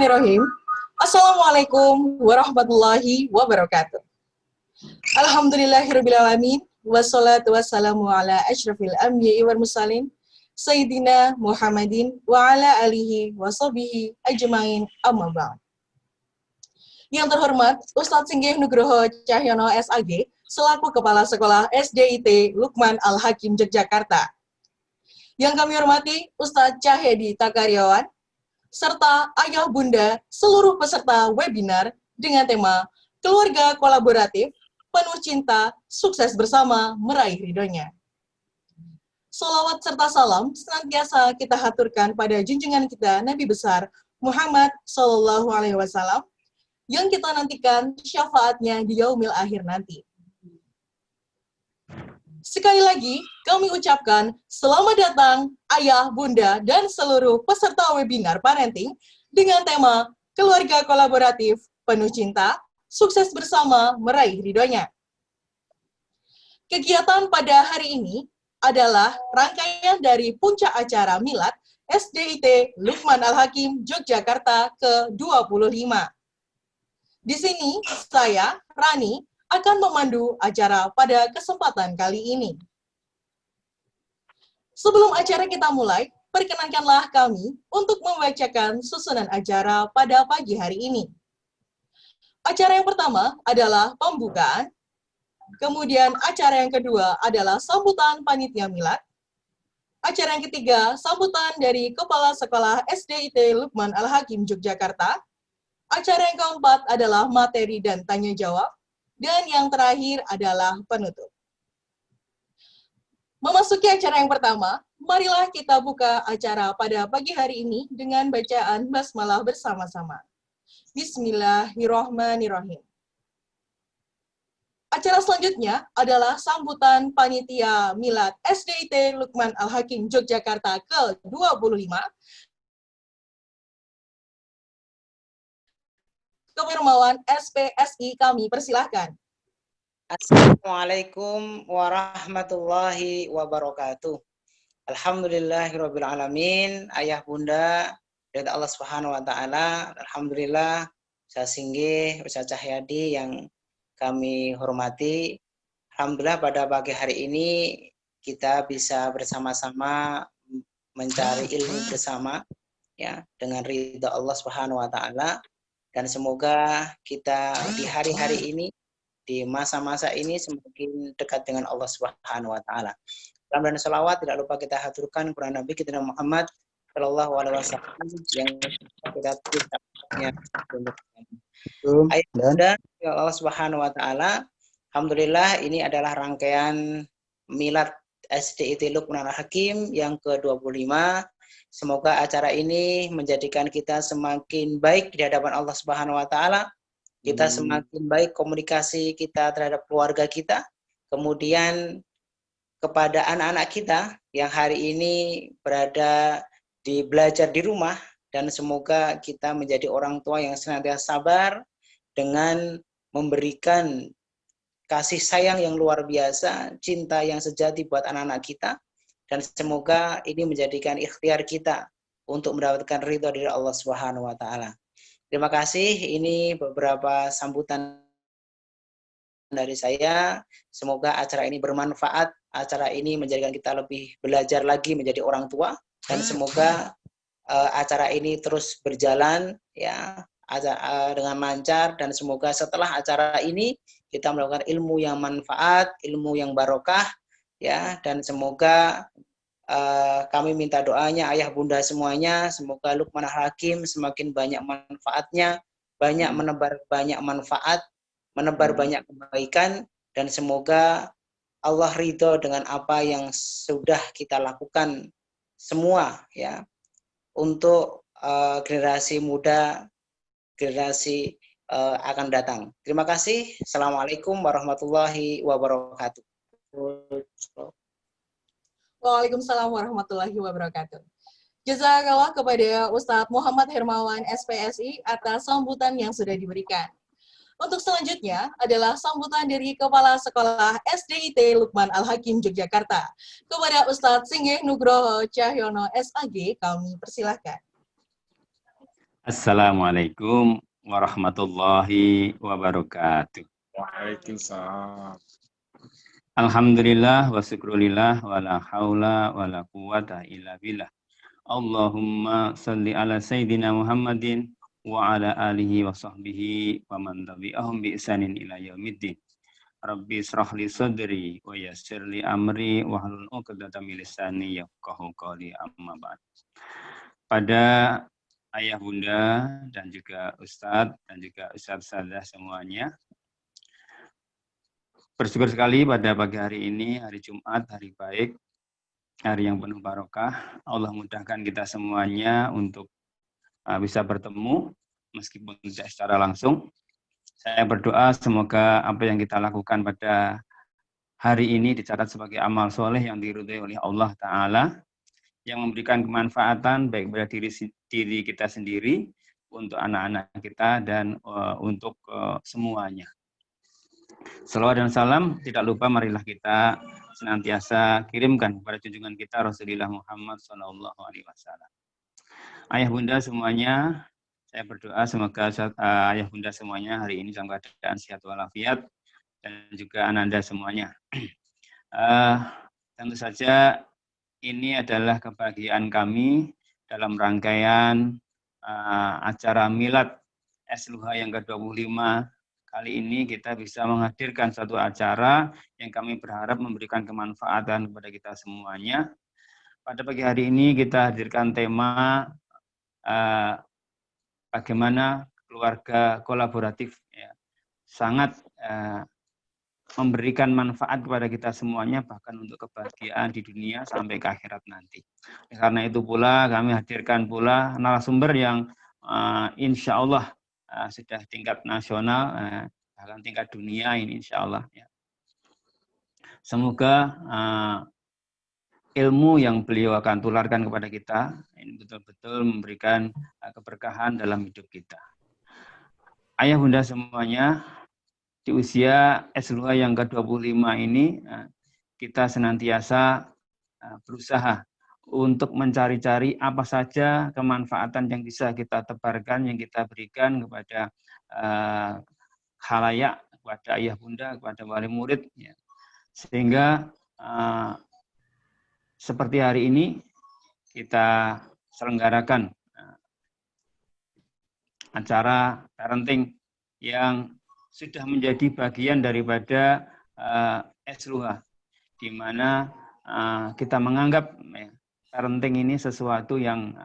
Bismillahirrahmanirrahim. Assalamualaikum warahmatullahi wabarakatuh. Alhamdulillahirrabbilalamin. Wassalatu wassalamu ala asyrafil anbiya'i wal mursalin Sayyidina Muhammadin wa ala alihi wa sahbihi ajmain amma ba'd. Yang terhormat Ustadz Singgih Nugroho Cahyono SAG selaku Kepala Sekolah SDIT Lukman Al-Hakim Yogyakarta. Yang kami hormati Ustadz Cahyadi Takaryawan serta ayah bunda seluruh peserta webinar dengan tema Keluarga Kolaboratif, Penuh Cinta, Sukses Bersama, Meraih Ridhonya. Sholawat serta salam senantiasa kita haturkan pada junjungan kita Nabi besar Muhammad SAW yang kita nantikan syafaatnya di yaumil akhir nanti. Sekali lagi, kami ucapkan selamat datang ayah, bunda, dan seluruh peserta webinar parenting dengan tema Keluarga Kolaboratif, Penuh Cinta, Sukses Bersama, Meraih Ridhonya. Kegiatan pada hari ini adalah rangkaian dari puncak acara Milad SDIT Lukman Al-Hakim Yogyakarta ke-25. Di sini, saya, Rani, akan memandu acara pada kesempatan kali ini. Sebelum acara kita mulai, perkenankanlah kami untuk membacakan susunan acara pada pagi hari ini. Acara yang pertama adalah pembukaan, kemudian acara yang kedua adalah sambutan panitia milad, acara yang ketiga sambutan dari Kepala Sekolah SDIT Lukman Al-Hakim Yogyakarta, acara yang keempat adalah materi dan tanya jawab, dan yang terakhir adalah penutup. Memasuki acara yang pertama, marilah kita buka acara pada pagi hari ini dengan bacaan basmalah bersama-sama. Bismillahirrahmanirrahim. Acara selanjutnya adalah sambutan panitia Milad SDIT Lukman Al-Hakim Yogyakarta ke-25. Kepirmawan SPSI kami persilahkan. Assalamualaikum warahmatullahi wabarakatuh. Alhamdulillahirrabbilalamin. Ayah bunda dari Allah Subhanahu wa ta'ala, alhamdulillah saya Singgih, Ustadz Cahyadi yang kami hormati. Alhamdulillah pada pagi hari ini kita bisa bersama-sama mencari ilmu bersama ya dengan ridha Allah Subhanahu wa ta'ala, dan semoga kita di hari-hari ini, di masa-masa ini semakin dekat dengan Allah Subhanahu wa ta'ala. Salam dan salawat tidak lupa kita haturkan kepada Nabi kita Muhammad sallallahu alaihi wasallam yang kita dan Allah Subhanahu wa ta'ala. Alhamdulillah ini adalah rangkaian Milad SDIT Lukman Al-Hakim yang ke-25. Semoga acara ini menjadikan kita semakin baik di hadapan Allah Subhanahu wa ta'ala. Kita semakin baik komunikasi kita terhadap keluarga kita, kemudian kepada anak-anak kita yang hari ini berada belajar di rumah, dan semoga kita menjadi orang tua yang senantiasa sabar dengan memberikan kasih sayang yang luar biasa, cinta yang sejati buat anak-anak kita, dan semoga ini menjadikan ikhtiar kita untuk mendapatkan ridho dari Allah Subhanahu wa ta'ala. Terima kasih, ini beberapa sambutan dari saya. Semoga acara ini bermanfaat, acara ini menjadikan kita lebih belajar lagi menjadi orang tua, dan semoga acara ini terus berjalan ya dengan lancar, dan semoga setelah acara ini kita melakukan ilmu yang manfaat, ilmu yang barokah ya, dan semoga kami minta doanya ayah bunda semuanya, semoga Lukman Al-Hakim semakin banyak manfaatnya, banyak menebar banyak manfaat, menebar banyak kebaikan, dan semoga Allah ridho dengan apa yang sudah kita lakukan semua ya untuk generasi muda, generasi akan datang. Terima kasih. Assalamualaikum warahmatullahi wabarakatuh. Waalaikumsalam warahmatullahi wabarakatuh. Jazakallah kepada Ustadz Muhammad Hermawan SPSI atas sambutan yang sudah diberikan. Untuk selanjutnya adalah sambutan dari Kepala Sekolah SDIT Lukman Al-Hakim Yogyakarta. Kepada Ustadz Singgih Nugroho Cahyono SAG, kami persilahkan. Assalamualaikum warahmatullahi wabarakatuh. Waalaikumsalam. Alhamdulillah wa syukrulillah wa la haula wa la quwata illa billah. Allahumma salli ala Sayyidina Muhammadin wa ala alihi wa sahbihi wa man tabi'ahum bi ihsanin ila yaumiddin. Rabbi israh li sadri wa yassir li amri wa hlul 'uqdatam min lisani yafqahu qawli, amma ba'd. Pada ayah bunda dan juga ustadz dan juga ustadz-ustadzah semuanya, bersyukur sekali pada pagi hari ini, hari Jumat, hari baik, hari yang penuh barokah. Allah mudahkan kita semuanya untuk bisa bertemu meskipun tidak secara langsung. Saya berdoa semoga apa yang kita lakukan pada hari ini dicatat sebagai amal soleh yang diridhoi oleh Allah Ta'ala, yang memberikan kemanfaatan baik pada diri kita sendiri, untuk anak-anak kita, dan untuk semuanya. Salawat dan salam tidak lupa marilah kita senantiasa kirimkan kepada junjungan kita Rasulullah Muhammad SAW. Ayah bunda semuanya, saya berdoa semoga ayah bunda semuanya hari ini dalam keadaan sehat walafiat, dan juga ananda semuanya. Tentu saja ini adalah kebahagiaan kami dalam rangkaian acara Milad SLUH yang ke-25. Kali ini kita bisa menghadirkan satu acara yang kami berharap memberikan kemanfaatan kepada kita semuanya. Pada pagi hari ini kita hadirkan tema bagaimana keluarga kolaboratif ya, sangat memberikan manfaat kepada kita semuanya, bahkan untuk kebahagiaan di dunia sampai ke akhirat nanti. Karena itu pula kami hadirkan pula narasumber yang insya Allah sudah tingkat nasional, bahkan tingkat dunia ini insya Allah. Ya. Semoga ilmu yang beliau akan tularkan kepada kita ini betul-betul memberikan keberkahan dalam hidup kita. Ayah bunda semuanya, di usia SLUH yang ke-25 ini, kita senantiasa berusaha untuk mencari-cari apa saja kemanfaatan yang bisa kita tebarkan, yang kita berikan kepada khalayak, kepada ayah bunda, kepada wali murid. Ya. Sehingga seperti hari ini kita selenggarakan acara parenting yang sudah menjadi bagian daripada SLUH, di mana kita menganggap parenting ini sesuatu yang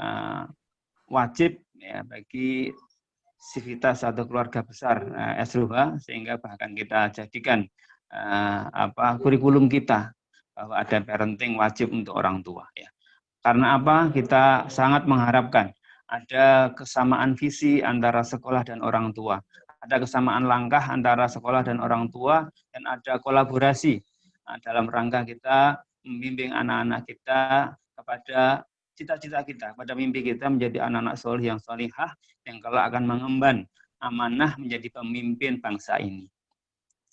wajib ya, bagi sivitas atau keluarga besar SLUH, sehingga bahkan kita jadikan kurikulum kita bahwa ada parenting wajib untuk orang tua. Ya. Karena apa? Kita sangat mengharapkan ada kesamaan visi antara sekolah dan orang tua. Ada kesamaan langkah antara sekolah dan orang tua, dan ada kolaborasi dalam rangka kita membimbing anak-anak kita kepada cita-cita kita, pada mimpi kita menjadi anak-anak soleh yang solihah, yang kelak akan mengemban amanah menjadi pemimpin bangsa ini.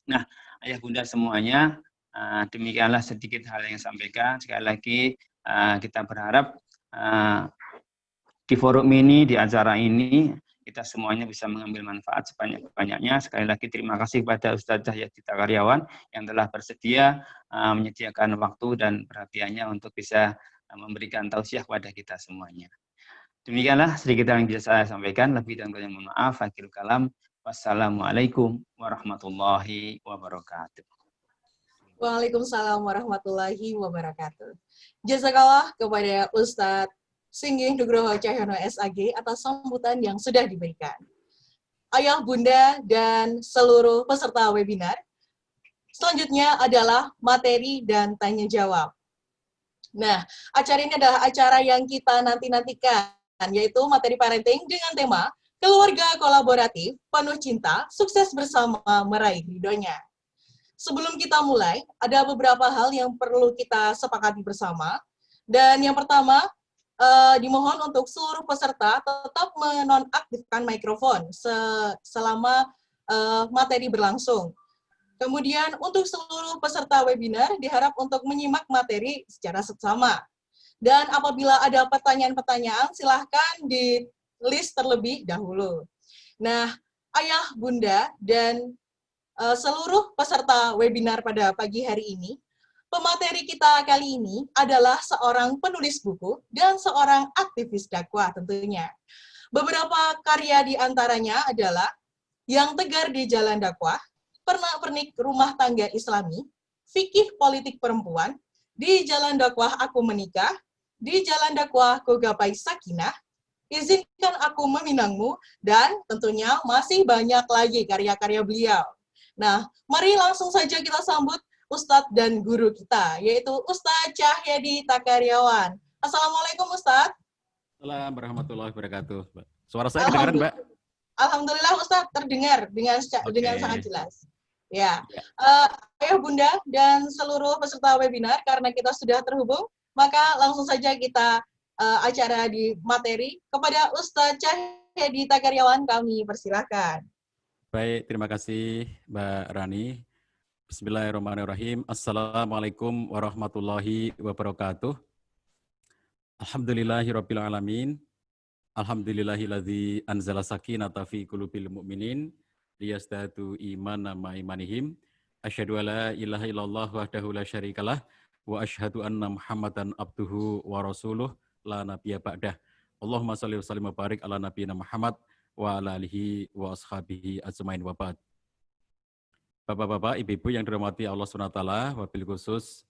Nah, ayah bunda semuanya, demikianlah sedikit hal yang sampaikan. Sekali lagi kita berharap di forum ini, di acara ini, kita semuanya bisa mengambil manfaat sebanyak-banyaknya. Sekali lagi terima kasih kepada Ustadz Cahya Cita Karyawan yang telah bersedia menyediakan waktu dan perhatiannya untuk bisa memberikan tausiah kepada kita semuanya. Demikianlah sedikit yang bisa saya sampaikan. Lebih dan kurangnya mohon maaf. Akhirul kalam. Wassalamualaikum warahmatullahi wabarakatuh. Waalaikumsalam warahmatullahi wabarakatuh. Jazakallah kepada Ustadz Singgih Nugroho Cahyono SAG atas sambutan yang sudah diberikan. Ayah, bunda, dan seluruh peserta webinar, selanjutnya adalah materi dan tanya jawab. Nah, acara ini adalah acara yang kita nanti-nantikan, yaitu materi parenting dengan tema keluarga kolaboratif, penuh cinta, sukses bersama meraih ridhonya. Sebelum kita mulai, ada beberapa hal yang perlu kita sepakati bersama. Dan yang pertama, dimohon untuk seluruh peserta tetap menonaktifkan mikrofon selama materi berlangsung. Kemudian untuk seluruh peserta webinar diharap untuk menyimak materi secara seksama. Dan apabila ada pertanyaan-pertanyaan, silahkan list terlebih dahulu. Nah, ayah, bunda, dan seluruh peserta webinar pada pagi hari ini, pemateri kita kali ini adalah seorang penulis buku dan seorang aktivis dakwah tentunya. Beberapa karya di antaranya adalah Yang Tegar di Jalan Dakwah, Pernak-pernik Rumah Tangga Islami, Fikih Politik Perempuan, Di Jalan Dakwah Aku Menikah, Di Jalan Dakwah Ku Gapai Sakinah, Izinkan Aku Meminangmu, dan tentunya masih banyak lagi karya-karya beliau. Nah, mari langsung saja kita sambut Ustadz dan guru kita, yaitu Ustadz Cahyadi Takaryawan. Assalamualaikum Ustadz. Assalamualaikum warahmatullahi wabarakatuh. Suara saya kedengaran, Mbak? Alhamdulillah Ustadz terdengar dengan sangat jelas. Ya, ayah bunda dan seluruh peserta webinar, karena kita sudah terhubung, maka langsung saja kita acara di materi kepada Ustadz Cahyadi Takaryawan, kami persilahkan. Baik, terima kasih Mbak Rani. Bismillahirrahmanirrahim. Assalamualaikum warahmatullahi wabarakatuh. Alhamdulillahirabbil alamin. Alhamdulillahilladzi anzala sakinata fi qulubil mu'minin liyazdadu imanan ma imanihim. Asyhadu alla ilaha illallah wahdahu la syarikalah wa asyhadu anna Muhammadan abduhu wa rasuluh la nabiyya ba'dah. Allahumma shalli wa sallim wa barik ala nabiyyina Muhammad wa ala alihi wa ashabihi ajmain wa ba'd. Bapak-bapak, ibu-ibu yang dirahmati Allah SWT, wabil khusus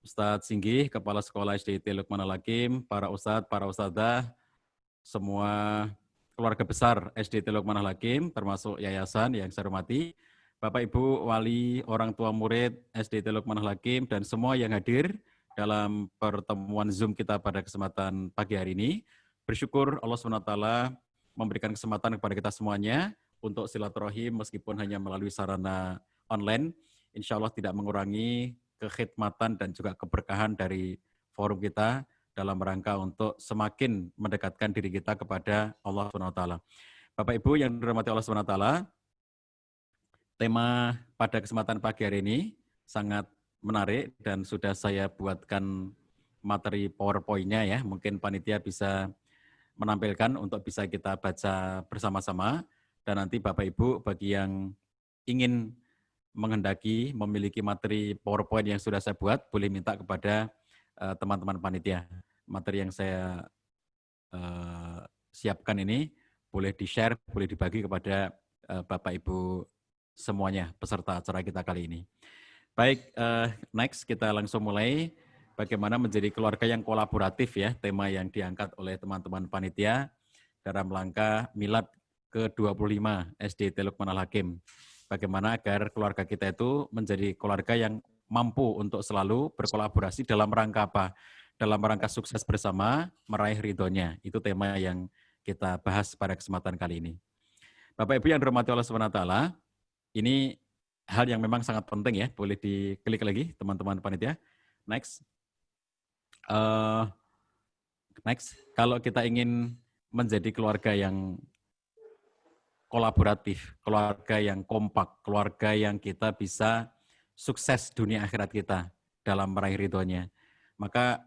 Ustadz Singgih, Kepala Sekolah SDIT Luqman Al-Hakim, para ustadz, para ustadzah, semua keluarga besar SDIT Luqman Al-Hakim, termasuk yayasan yang saya hormati, Bapak Ibu wali, orang tua murid SDIT Luqman Al-Hakim, dan semua yang hadir dalam pertemuan Zoom kita pada kesempatan pagi hari ini. Bersyukur Allah SWT memberikan kesempatan kepada kita semuanya untuk silaturahim meskipun hanya melalui sarana online. Insya Allah tidak mengurangi kekhidmatan dan juga keberkahan dari forum kita dalam rangka untuk semakin mendekatkan diri kita kepada Allah SWT. Bapak Ibu yang dirahmati Allah SWT, tema pada kesempatan pagi hari ini sangat menarik dan sudah saya buatkan materi PowerPoint-nya ya. Mungkin panitia bisa menampilkan untuk bisa kita baca bersama-sama. Dan nanti Bapak Ibu bagi yang ingin menghendaki memiliki materi PowerPoint yang sudah saya buat, boleh minta kepada teman-teman panitia. Materi yang saya siapkan ini boleh di-share, boleh dibagi kepada Bapak Ibu semuanya peserta acara kita kali ini. Baik, next kita langsung mulai bagaimana menjadi keluarga yang kolaboratif ya, tema yang diangkat oleh teman-teman panitia dalam rangka Milad ke-25 SDIT Luqman Al-Hakim. Bagaimana agar keluarga kita itu menjadi keluarga yang mampu untuk selalu berkolaborasi dalam rangka apa? Dalam rangka sukses bersama, meraih ridhonya. Itu tema yang kita bahas pada kesempatan kali ini. Bapak Ibu yang dirahmati Allah SWT, ini hal yang memang sangat penting ya. Boleh diklik lagi teman-teman panitia. Next. Next. Kalau kita ingin menjadi keluarga yang kolaboratif, keluarga yang kompak, keluarga yang kita bisa sukses dunia akhirat kita dalam meraih ridhonya. Maka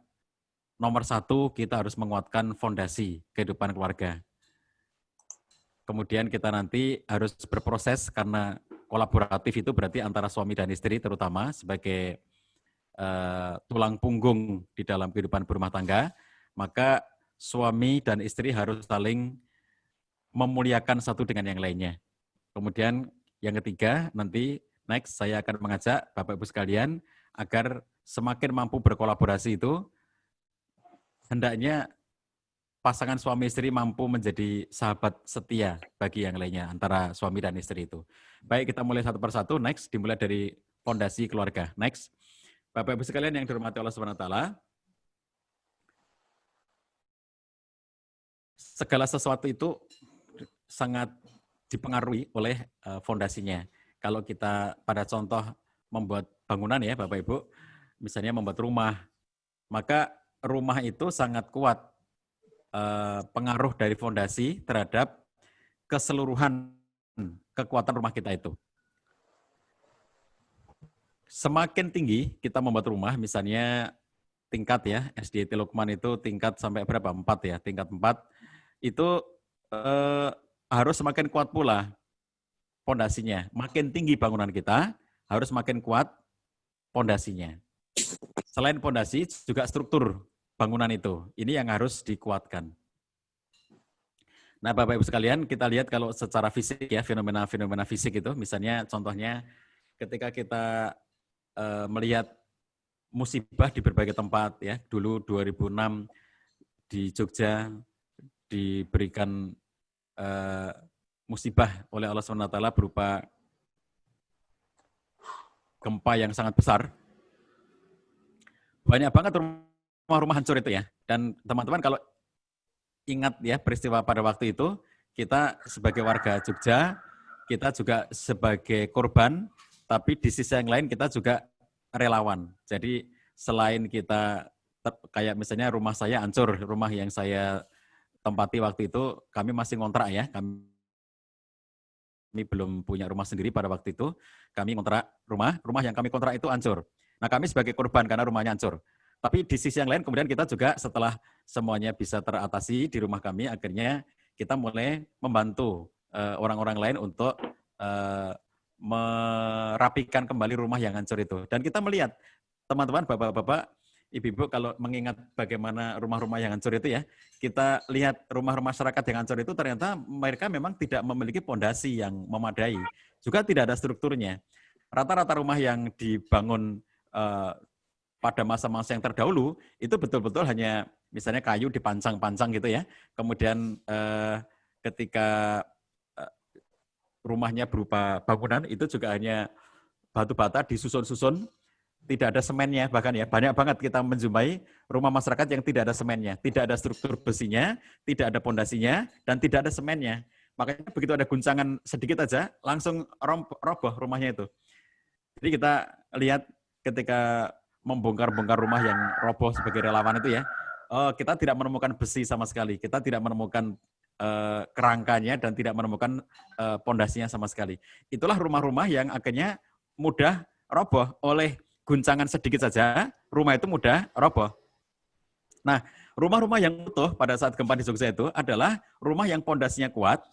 nomor satu kita harus menguatkan fondasi kehidupan keluarga. Kemudian kita nanti harus berproses karena kolaboratif itu berarti antara suami dan istri terutama sebagai tulang punggung di dalam kehidupan berumah tangga. Maka suami dan istri harus saling memuliakan satu dengan yang lainnya. Kemudian yang ketiga, nanti next saya akan mengajak Bapak Ibu sekalian agar semakin mampu berkolaborasi itu, hendaknya pasangan suami istri mampu menjadi sahabat setia bagi yang lainnya antara suami dan istri itu. Baik, kita mulai satu persatu. Next, dimulai dari fondasi keluarga. Next, Bapak Ibu sekalian yang dirahmati Allah SWT, segala sesuatu itu sangat dipengaruhi oleh fondasinya. Kalau kita pada contoh membuat bangunan ya Bapak Ibu, misalnya membuat rumah, maka rumah itu sangat kuat pengaruh dari fondasi terhadap keseluruhan kekuatan rumah kita itu. Semakin tinggi kita membuat rumah, misalnya tingkat ya, SDIT Luqman itu tingkat sampai berapa? 4 ya, tingkat 4. itu harus semakin kuat pula pondasinya. Makin tinggi bangunan kita, harus makin kuat pondasinya. Selain pondasi, juga struktur bangunan itu. Ini yang harus dikuatkan. Nah, Bapak Ibu sekalian, kita lihat kalau secara fisik ya, fenomena-fenomena fisik itu, misalnya contohnya ketika kita melihat musibah di berbagai tempat ya. Dulu 2006 di Jogja diberikan musibah oleh Allah SWT berupa gempa yang sangat besar. Banyak banget rumah-rumah hancur itu ya. Dan teman-teman kalau ingat ya peristiwa pada waktu itu, kita sebagai warga Jogja, kita juga sebagai korban, tapi di sisi yang lain kita juga relawan. Jadi selain kita kayak misalnya rumah saya hancur, rumah yang saya tempati waktu itu, kami masih ngontrak ya, kami belum punya rumah sendiri pada waktu itu, kami ngontrak rumah yang kami kontrak itu hancur. Nah kami sebagai korban karena rumahnya hancur. Tapi di sisi yang lain kemudian kita juga setelah semuanya bisa teratasi di rumah kami, akhirnya kita mulai membantu orang-orang lain untuk merapikan kembali rumah yang hancur itu. Dan kita melihat teman-teman, bapak-bapak, ibu-ibu kalau mengingat bagaimana rumah-rumah yang hancur itu ya, kita lihat rumah-rumah masyarakat yang hancur itu ternyata mereka memang tidak memiliki pondasi yang memadai, juga tidak ada strukturnya. Rata-rata rumah yang dibangun pada masa-masa yang terdahulu itu betul-betul hanya misalnya kayu dipancang-pancang gitu ya. Kemudian ketika rumahnya berupa bangunan itu juga hanya batu bata disusun-susun, tidak ada semennya bahkan ya. Banyak banget kita menjumpai rumah masyarakat yang tidak ada semennya, tidak ada struktur besinya, tidak ada pondasinya, dan tidak ada semennya. Makanya begitu ada guncangan sedikit aja langsung roboh rumahnya itu. Jadi kita lihat ketika membongkar-bongkar rumah yang roboh sebagai relawan itu ya, kita tidak menemukan besi sama sekali, kita tidak menemukan kerangkanya dan tidak menemukan pondasinya sama sekali. Itulah rumah-rumah yang akhirnya mudah roboh oleh guncangan sedikit saja, rumah itu mudah roboh. Nah, rumah-rumah yang utuh pada saat gempa di Jogja itu adalah rumah yang pondasinya kuat,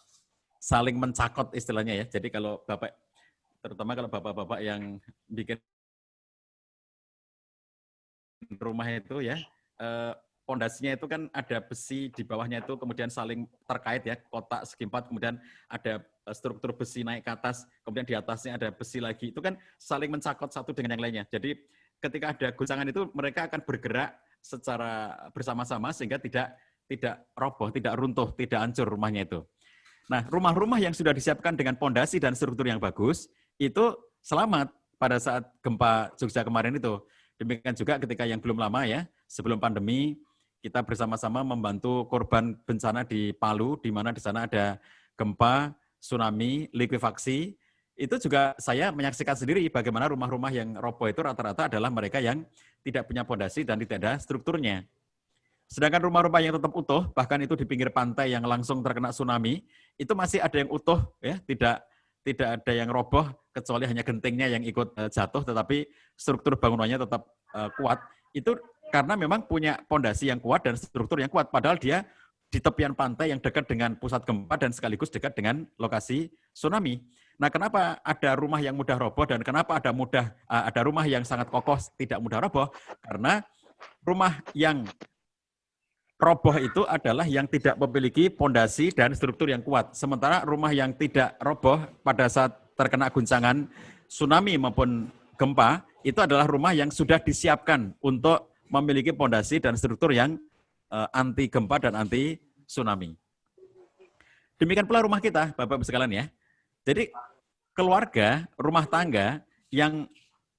saling mencakot istilahnya ya. Jadi kalau Bapak, terutama kalau bapak-bapak yang bikin rumah itu ya, pondasinya itu kan ada besi di bawahnya itu kemudian saling terkait ya, kotak segi empat, kemudian ada struktur besi naik ke atas, kemudian di atasnya ada besi lagi, itu kan saling mencakot satu dengan yang lainnya. Jadi ketika ada guncangan itu mereka akan bergerak secara bersama-sama sehingga tidak roboh, tidak runtuh, tidak hancur rumahnya itu. Nah, rumah-rumah yang sudah disiapkan dengan pondasi dan struktur yang bagus itu selamat pada saat gempa Jogja kemarin itu. Demikian juga ketika yang belum lama ya, sebelum pandemi, kita bersama-sama membantu korban bencana di Palu, di mana di sana ada gempa, tsunami, likuifaksi. Itu juga saya menyaksikan sendiri bagaimana rumah-rumah yang roboh itu rata-rata adalah mereka yang tidak punya pondasi dan tidak ada strukturnya. Sedangkan rumah-rumah yang tetap utuh, bahkan itu di pinggir pantai yang langsung terkena tsunami, itu masih ada yang utuh, ya, tidak ada yang roboh, kecuali hanya gentingnya yang ikut jatuh, tetapi struktur bangunannya tetap kuat. Itu karena memang punya pondasi yang kuat dan struktur yang kuat, padahal dia di tepian pantai yang dekat dengan pusat gempa dan sekaligus dekat dengan lokasi tsunami. Nah, kenapa ada rumah yang mudah roboh dan kenapa ada rumah yang sangat kokoh tidak mudah roboh? Karena rumah yang roboh itu adalah yang tidak memiliki pondasi dan struktur yang kuat. Sementara rumah yang tidak roboh pada saat terkena guncangan tsunami maupun gempa, itu adalah rumah yang sudah disiapkan untuk memiliki pondasi dan struktur yang anti gempa dan anti tsunami. Demikian pula rumah kita, Bapak-Ibu sekalian ya. Jadi keluarga, rumah tangga yang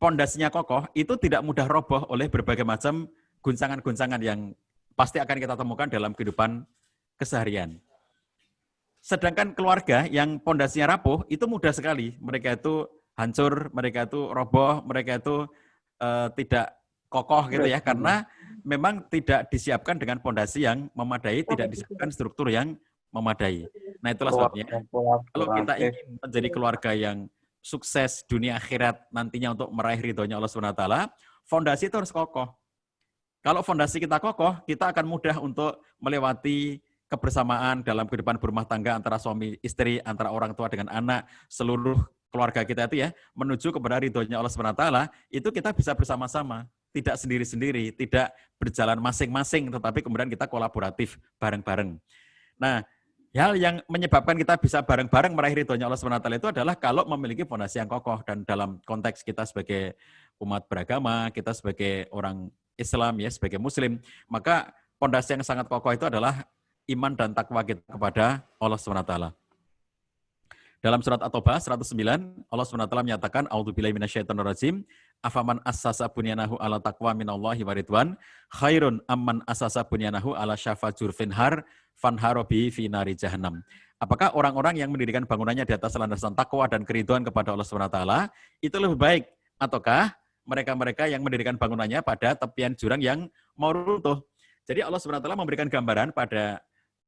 pondasinya kokoh itu tidak mudah roboh oleh berbagai macam guncangan-guncangan yang pasti akan kita temukan dalam kehidupan keseharian. Sedangkan keluarga yang pondasinya rapuh itu mudah sekali. Mereka itu hancur, mereka itu roboh, mereka itu tidak kokoh gitu ya, karena memang tidak disiapkan dengan pondasi yang memadai, tidak disiapkan struktur yang memadai. Nah, itulah sebabnya kalau kita ingin menjadi keluarga yang sukses dunia akhirat nantinya untuk meraih ridhonya Allah SWT, fondasi itu harus kokoh. Kalau fondasi kita kokoh, kita akan mudah untuk melewati kebersamaan dalam kehidupan berumah tangga antara suami istri, antara orang tua dengan anak, seluruh keluarga kita itu ya, menuju kepada ridhonya Allah SWT, itu kita bisa bersama-sama, tidak sendiri-sendiri, tidak berjalan masing-masing, tetapi kemudian kita kolaboratif bareng-bareng. Nah, hal yang menyebabkan kita bisa bareng-bareng meraih ridhonya Allah SWT itu adalah kalau memiliki fondasi yang kokoh, dan dalam konteks kita sebagai umat beragama, kita sebagai orang Islam ya, sebagai Muslim, maka fondasi yang sangat kokoh itu adalah iman dan takwa kita kepada Allah SWT. Dalam surat At-Taubah 109, Allah SWT menyatakan, A'udzubillahi minasyaitonirrajim, afaman assasa bunyanahu ala taqwa minallahi wa ridwan, khairun amman assasa bunyanahu ala syafa jurfin har, fanharobi fi nari jahannam. Apakah orang-orang yang mendirikan bangunannya di atas landasan takwa dan keridhaan kepada Allah SWT, itu lebih baik, ataukah mereka-mereka yang mendirikan bangunannya pada tepian jurang yang mau runtuh? Jadi Allah SWT memberikan gambaran pada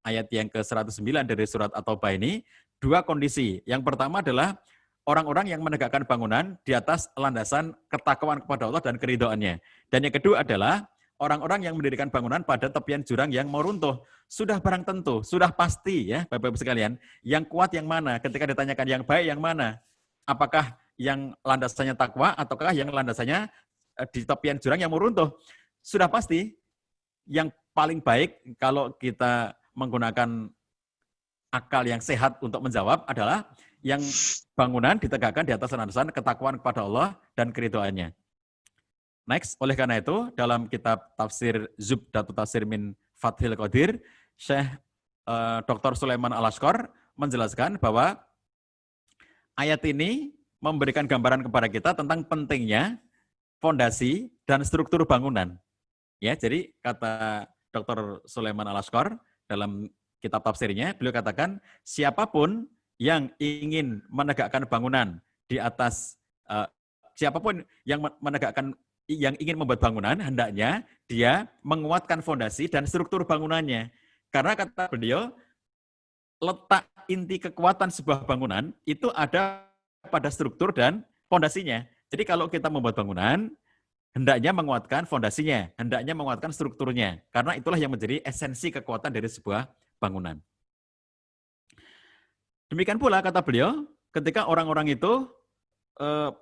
ayat yang ke-109 dari surat At-Taubah ini, dua kondisi. Yang pertama adalah orang-orang yang menegakkan bangunan di atas landasan ketakwaan kepada Allah dan keridhaannya. Dan yang kedua adalah orang-orang yang mendirikan bangunan pada tepian jurang yang mau runtuh. Sudah barang tentu, sudah pasti ya Bapak-Ibu sekalian, yang kuat yang mana? Ketika ditanyakan yang baik yang mana? Apakah yang landasannya takwa ataukah yang landasannya di tepian jurang yang mau runtuh? Sudah pasti yang paling baik kalau kita menggunakan akal yang sehat untuk menjawab adalah yang bangunan ditegakkan di atas landasan ketakwaan kepada Allah dan keridhaannya. Next, oleh karena itu dalam kitab tafsir Zubdatut Tafsir min Fathil Qadir, Syekh Dr. Sulaiman Al-Ashqar menjelaskan bahwa ayat ini memberikan gambaran kepada kita tentang pentingnya fondasi dan struktur bangunan. Ya, jadi kata Dr. Sulaiman Al-Ashqar dalam kitab tafsirnya, beliau katakan, siapapun yang ingin menegakkan bangunan di atas, siapapun yang ingin membuat bangunan, hendaknya dia menguatkan fondasi dan struktur bangunannya. Karena kata beliau, letak inti kekuatan sebuah bangunan itu ada pada struktur dan fondasinya. Jadi kalau kita membuat bangunan, hendaknya menguatkan fondasinya, hendaknya menguatkan strukturnya. Karena itulah yang menjadi esensi kekuatan dari sebuah bangunan. Demikian pula kata beliau, ketika orang-orang itu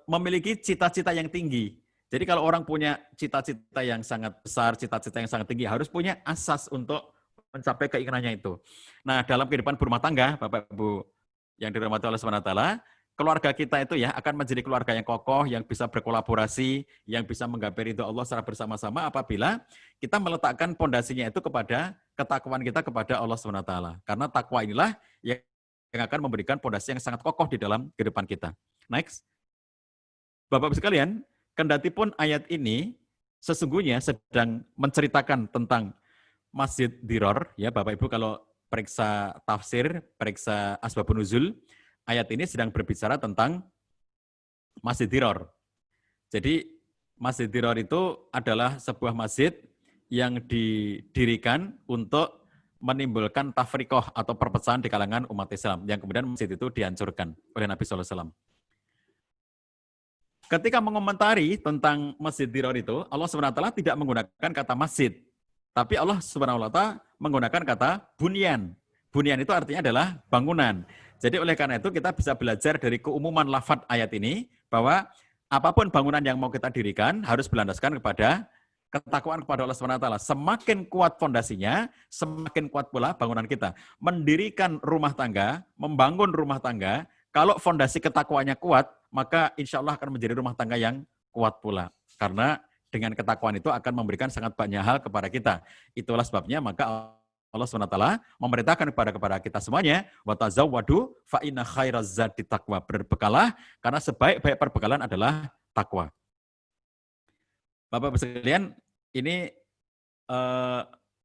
memiliki cita-cita yang tinggi. Jadi kalau orang punya cita-cita yang sangat besar, cita-cita yang sangat tinggi, harus punya asas untuk mencapai keinginannya itu. Nah, dalam kehidupan berumah tangga, Bapak-Ibu yang dirahmati Allah SWT, keluarga kita itu ya akan menjadi keluarga yang kokoh, yang bisa berkolaborasi, yang bisa menggapai ridho Allah secara bersama-sama apabila kita meletakkan pondasinya itu kepada ketakwaan kita kepada Allah SWT. Karena takwa inilah yang akan memberikan pondasi yang sangat kokoh di dalam kehidupan kita. Next. Bapak-Ibu sekalian, kendati pun ayat ini sesungguhnya sedang menceritakan tentang Masjid Diror, ya Bapak-Ibu kalau periksa tafsir, periksa asbabun nuzul, ayat ini sedang berbicara tentang Masjid Diror. Jadi Masjid Diror itu adalah sebuah masjid yang didirikan untuk menimbulkan tafrikoh atau perpecahan di kalangan umat Islam, yang kemudian masjid itu dihancurkan oleh Nabi SAW. Ketika mengomentari tentang Masjid Diror itu, Allah SWT tidak menggunakan kata masjid, tapi Allah SWT menggunakan kata bunyan. Bunyan itu artinya adalah bangunan. Jadi oleh karena itu kita bisa belajar dari keumuman lafadz ayat ini bahwa apapun bangunan yang mau kita dirikan harus berlandaskan kepada ketakwaan kepada Allah SWT. Semakin kuat fondasinya, semakin kuat pula bangunan kita. Mendirikan rumah tangga, membangun rumah tangga, kalau fondasi ketakwaannya kuat, maka insya Allah akan menjadi rumah tangga yang kuat pula. Karena dengan ketakwaan itu akan memberikan sangat banyak hal kepada kita. Itulah sebabnya maka Allah SWT memerintahkan kepada kita semuanya, watazawwadu fa inna khairaz zadi taqwa. Berbekalah karena sebaik-baik perbekalan adalah takwa. Bapak-Ibu sekalian, ini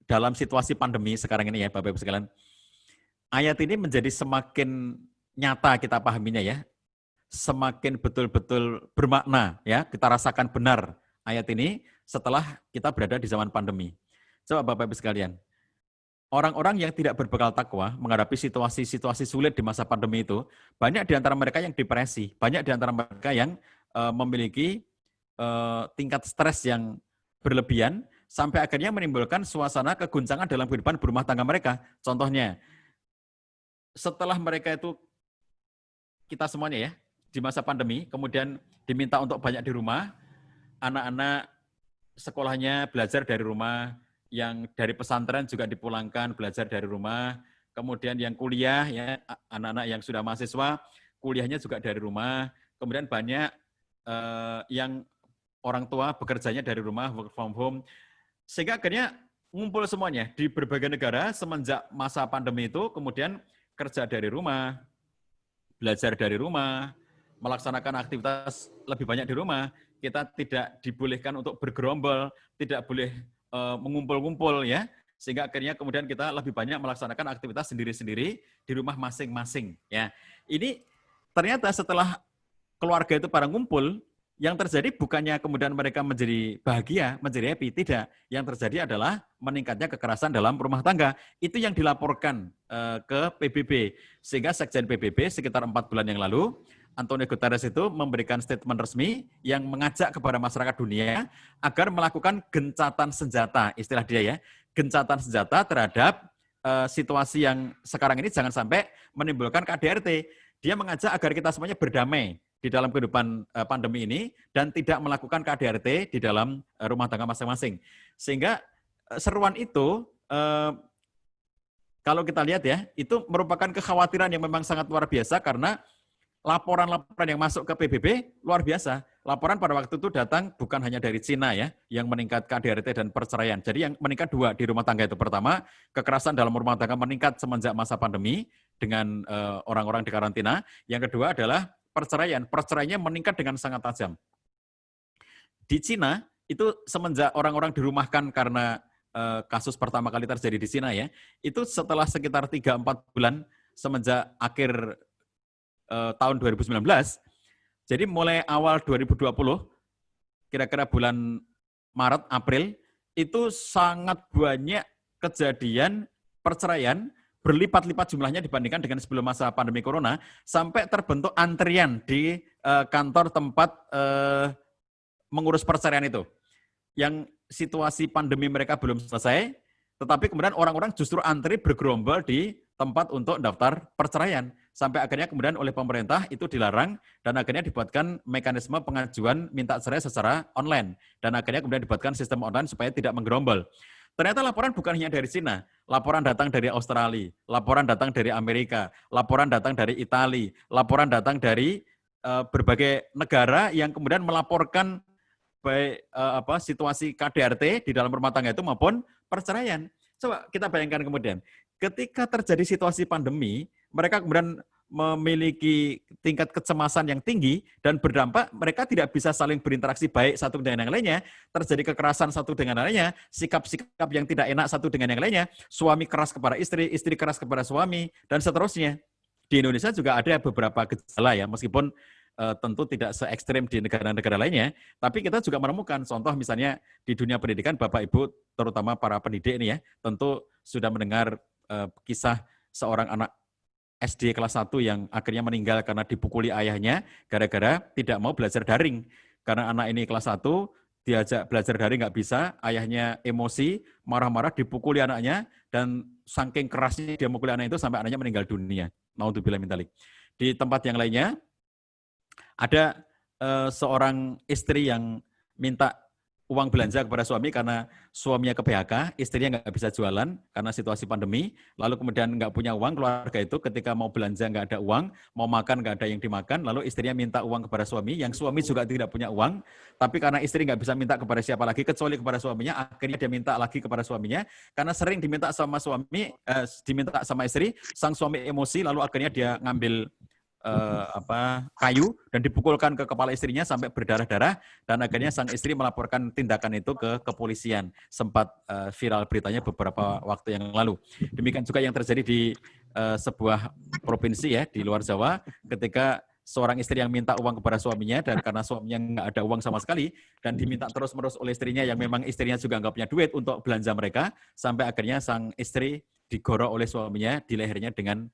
dalam situasi pandemi sekarang ini ya Bapak-Ibu sekalian, ayat ini menjadi semakin nyata kita pahaminya ya, semakin betul-betul bermakna ya, kita rasakan benar ayat ini setelah kita berada di zaman pandemi. Coba Bapak-Ibu sekalian, orang-orang yang tidak berbekal takwa menghadapi situasi-situasi sulit di masa pandemi itu, banyak di antara mereka yang depresi, banyak di antara mereka yang memiliki tingkat stres yang berlebihan, sampai akhirnya menimbulkan suasana keguncangan dalam kehidupan berumah tangga mereka. Contohnya, setelah mereka itu, kita semuanya ya, di masa pandemi, kemudian diminta untuk banyak di rumah, anak-anak sekolahnya belajar dari rumah, yang dari pesantren juga dipulangkan belajar dari rumah, kemudian yang kuliah, ya anak-anak yang sudah mahasiswa, kuliahnya juga dari rumah, kemudian banyak yang orang tua bekerjanya dari rumah, work from home, sehingga akhirnya ngumpul semuanya di berbagai negara semenjak masa pandemi itu, kemudian kerja dari rumah, belajar dari rumah, melaksanakan aktivitas lebih banyak di rumah, kita tidak dibolehkan untuk bergerombol, tidak boleh mengumpul-ngumpul ya, sehingga akhirnya kemudian kita lebih banyak melaksanakan aktivitas sendiri-sendiri di rumah masing-masing ya. Ini ternyata setelah keluarga itu pada ngumpul, yang terjadi bukannya kemudian mereka menjadi bahagia, menjadi happy, tidak. Yang terjadi adalah meningkatnya kekerasan dalam rumah tangga. Itu yang dilaporkan ke PBB. Sehingga Sekjen PBB sekitar 4 bulan yang lalu, Antonio Guterres itu memberikan statement resmi yang mengajak kepada masyarakat dunia agar melakukan gencatan senjata, istilah dia ya, gencatan senjata terhadap situasi yang sekarang ini jangan sampai menimbulkan KDRT. Dia mengajak agar kita semuanya berdamai di dalam kehidupan pandemi ini dan tidak melakukan KDRT di dalam rumah tangga masing-masing. Sehingga seruan itu, kalau kita lihat ya, itu merupakan kekhawatiran yang memang sangat luar biasa karena laporan-laporan yang masuk ke PBB luar biasa. Laporan pada waktu itu datang bukan hanya dari Cina ya, yang meningkat KDRT dan perceraian. Jadi yang meningkat 2 di rumah tangga itu. Pertama, kekerasan dalam rumah tangga meningkat semenjak masa pandemi dengan orang-orang di karantina. Yang kedua adalah perceraian. Perceraiannya meningkat dengan sangat tajam. Di Cina, itu semenjak orang-orang dirumahkan karena kasus pertama kali terjadi di Cina ya, itu setelah sekitar 3-4 bulan semenjak akhir tahun 2019, jadi mulai awal 2020, kira-kira bulan Maret, April, itu sangat banyak kejadian perceraian, berlipat-lipat jumlahnya dibandingkan dengan sebelum masa pandemi corona, sampai terbentuk antrian di kantor tempat mengurus perceraian itu. Yang situasi pandemi mereka belum selesai, tetapi kemudian orang-orang justru antri bergerombol di tempat untuk daftar perceraian. Sampai akhirnya kemudian oleh pemerintah itu dilarang dan akhirnya dibuatkan mekanisme pengajuan minta cerai secara online. Dan akhirnya kemudian dibuatkan sistem online supaya tidak menggerombol. Ternyata laporan bukan hanya dari Cina, laporan datang dari Australia, laporan datang dari Amerika, laporan datang dari Italia, laporan datang dari berbagai negara yang kemudian melaporkan baik situasi KDRT di dalam rumah tangga itu maupun perceraian. Coba kita bayangkan kemudian, ketika terjadi situasi pandemi, mereka kemudian memiliki tingkat kecemasan yang tinggi dan berdampak mereka tidak bisa saling berinteraksi baik satu dengan yang lainnya, terjadi kekerasan satu dengan yang lainnya, sikap-sikap yang tidak enak satu dengan yang lainnya, suami keras kepada istri, istri keras kepada suami, dan seterusnya. Di Indonesia juga ada beberapa gejala ya, meskipun tentu tidak se ekstrem di negara-negara lainnya, tapi kita juga menemukan contoh misalnya di dunia pendidikan, Bapak Ibu terutama para pendidik ini ya, tentu sudah mendengar kisah seorang anak SD kelas 1 yang akhirnya meninggal karena dipukuli ayahnya gara-gara tidak mau belajar daring. Karena anak ini kelas 1, diajak belajar daring nggak bisa, ayahnya emosi, marah-marah, dipukuli anaknya, dan saking kerasnya dia memukuli anak itu sampai anaknya meninggal dunia. Naudzubillah min dzalik. Di tempat yang lainnya, ada seorang istri yang minta uang belanja kepada suami karena suaminya ke PHK, istrinya nggak bisa jualan karena situasi pandemi, lalu kemudian nggak punya uang, keluarga itu ketika mau belanja nggak ada uang, mau makan nggak ada yang dimakan, lalu istrinya minta uang kepada suami, yang suami juga tidak punya uang, tapi karena istri nggak bisa minta kepada siapa lagi, kecuali kepada suaminya, akhirnya dia minta lagi kepada suaminya, karena sering diminta sama suami, diminta sama istri, sang suami emosi, lalu akhirnya dia ngambil kayu dan dipukulkan ke kepala istrinya sampai berdarah-darah dan akhirnya sang istri melaporkan tindakan itu ke kepolisian. Sempat viral beritanya beberapa waktu yang lalu. Demikian juga yang terjadi di sebuah provinsi ya di luar Jawa ketika seorang istri yang minta uang kepada suaminya dan karena suaminya nggak ada uang sama sekali dan diminta terus-menerus oleh istrinya yang memang istrinya juga nggak punya duit untuk belanja mereka sampai akhirnya sang istri digorok oleh suaminya di lehernya dengan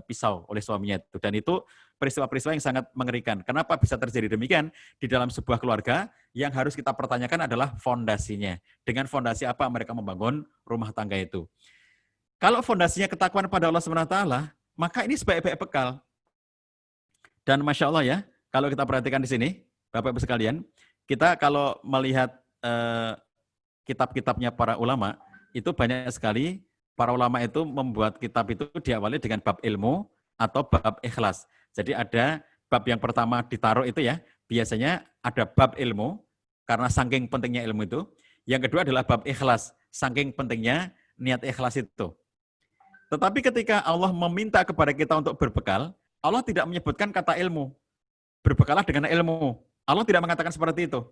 pisau oleh suaminya itu. Dan itu peristiwa-peristiwa yang sangat mengerikan. Kenapa bisa terjadi demikian? Di dalam sebuah keluarga yang harus kita pertanyakan adalah fondasinya. Dengan fondasi apa mereka membangun rumah tangga itu. Kalau fondasinya ketakwaan pada Allah SWT, maka ini sebaik-baik bekal. Dan Masya Allah ya, kalau kita perhatikan di sini, Bapak-Ibu sekalian, kita kalau melihat kitab-kitabnya para ulama, itu banyak sekali para ulama itu membuat kitab itu diawali dengan bab ilmu atau bab ikhlas. Jadi ada bab yang pertama ditaruh itu ya, biasanya ada bab ilmu, karena saking pentingnya ilmu itu. Yang kedua adalah bab ikhlas, saking pentingnya niat ikhlas itu. Tetapi ketika Allah meminta kepada kita untuk berbekal, Allah tidak menyebutkan kata ilmu. Berbekalah dengan ilmu. Allah tidak mengatakan seperti itu.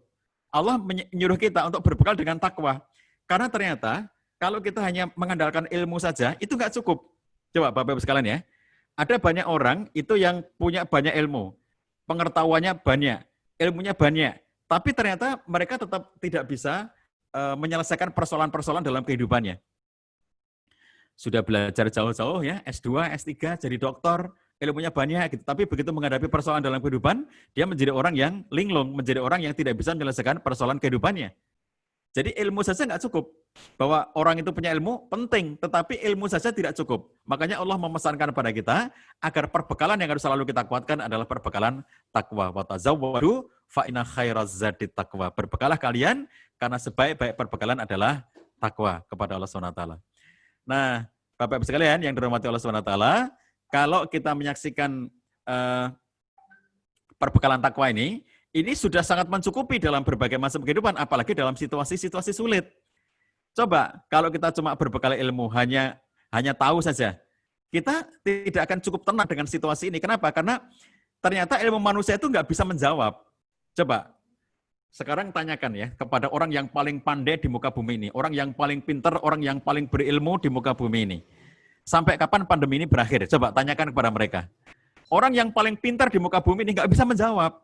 Allah menyuruh kita untuk berbekal dengan takwa. Karena ternyata kalau kita hanya mengandalkan ilmu saja, itu nggak cukup. Coba Bapak-Ibu sekalian ya. Ada banyak orang itu yang punya banyak ilmu. Pengetahuannya banyak, ilmunya banyak. Tapi ternyata mereka tetap tidak bisa menyelesaikan persoalan-persoalan dalam kehidupannya. Sudah belajar jauh-jauh ya, S2, S3, jadi dokter, ilmunya banyak gitu. Tapi begitu menghadapi persoalan dalam kehidupan, dia menjadi orang yang linglung, menjadi orang yang tidak bisa menyelesaikan persoalan kehidupannya. Jadi ilmu saja nggak cukup. Bahwa orang itu punya ilmu penting, tetapi ilmu saja tidak cukup. Makanya Allah memesankan kepada kita agar perbekalan yang harus selalu kita kuatkan adalah perbekalan takwa. Wa tazawwadu fa inna khairaz zadi taqwa. Berbekalah kalian karena sebaik-baik perbekalan adalah takwa kepada Allah SWT. Nah, Bapak-Ibu sekalian yang dirahmati Allah SWT, kalau kita menyaksikan perbekalan takwa ini sudah sangat mencukupi dalam berbagai macam kehidupan, apalagi dalam situasi-situasi sulit. Coba, kalau kita cuma berbekal ilmu, hanya tahu saja, kita tidak akan cukup tenang dengan situasi ini. Kenapa? Karena ternyata ilmu manusia itu nggak bisa menjawab. Coba, sekarang tanyakan ya, kepada orang yang paling pandai di muka bumi ini, orang yang paling pintar, orang yang paling berilmu di muka bumi ini. Sampai kapan pandemi ini berakhir? Coba tanyakan kepada mereka. Orang yang paling pintar di muka bumi ini nggak bisa menjawab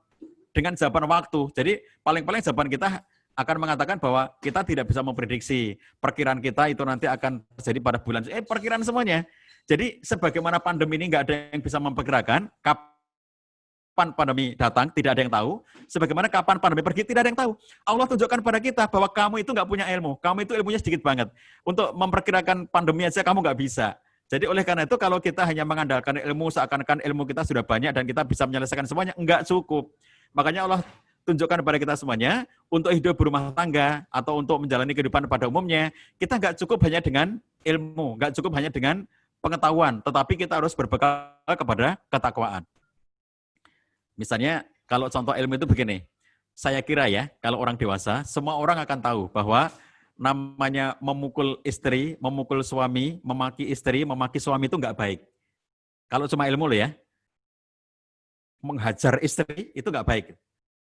dengan jawaban waktu. Jadi paling-paling jawaban kita akan mengatakan bahwa kita tidak bisa memprediksi. Perkiraan kita itu nanti akan terjadi pada bulan. Perkiraan semuanya. Jadi sebagaimana pandemi ini nggak ada yang bisa memperkirakan, kapan pandemi datang, tidak ada yang tahu. Sebagaimana kapan pandemi pergi, tidak ada yang tahu. Allah tunjukkan pada kita bahwa kamu itu nggak punya ilmu. Kamu itu ilmunya sedikit banget. Untuk memperkirakan pandemi aja kamu nggak bisa. Jadi oleh karena itu kalau kita hanya mengandalkan ilmu, seakan-akan ilmu kita sudah banyak dan kita bisa menyelesaikan semuanya, enggak cukup. Makanya Allah tunjukkan kepada kita semuanya, untuk hidup berumah tangga atau untuk menjalani kehidupan pada umumnya, kita enggak cukup hanya dengan ilmu, enggak cukup hanya dengan pengetahuan, tetapi kita harus berbekal kepada ketakwaan. Misalnya, kalau contoh ilmu itu begini, saya kira ya, kalau orang dewasa, semua orang akan tahu bahwa namanya memukul istri, memukul suami, memaki istri, memaki suami itu enggak baik. Kalau cuma ilmu loh ya, menghajar istri itu enggak baik.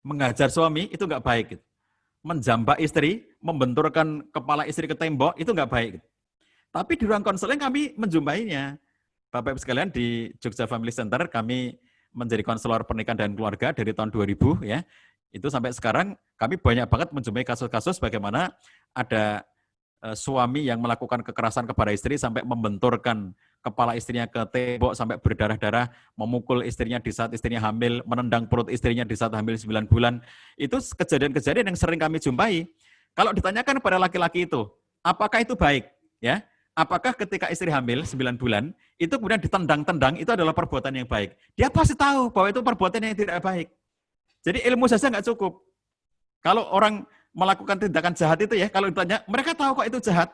Menghajar suami itu enggak baik. Menjambak istri, membenturkan kepala istri ke tembok itu enggak baik. Tapi di ruang konseling kami menjumpainya. Bapak-Ibu sekalian di Jogja Family Center kami menjadi konselor pernikahan dan keluarga dari tahun 2000 ya. Itu sampai sekarang kami banyak banget menjumpai kasus-kasus bagaimana ada suami yang melakukan kekerasan kepada istri sampai membenturkan kepala istrinya ke tembok sampai berdarah-darah, memukul istrinya di saat istrinya hamil, menendang perut istrinya di saat hamil 9 bulan. Itu kejadian-kejadian yang sering kami jumpai. Kalau ditanyakan kepada laki-laki itu, apakah itu baik? Ya, apakah ketika istri hamil 9 bulan, itu kemudian ditendang-tendang, itu adalah perbuatan yang baik? Dia pasti tahu bahwa itu perbuatan yang tidak baik. Jadi ilmu saja nggak cukup. Kalau orang melakukan tindakan jahat itu ya, kalau ditanya, mereka tahu kok itu jahat.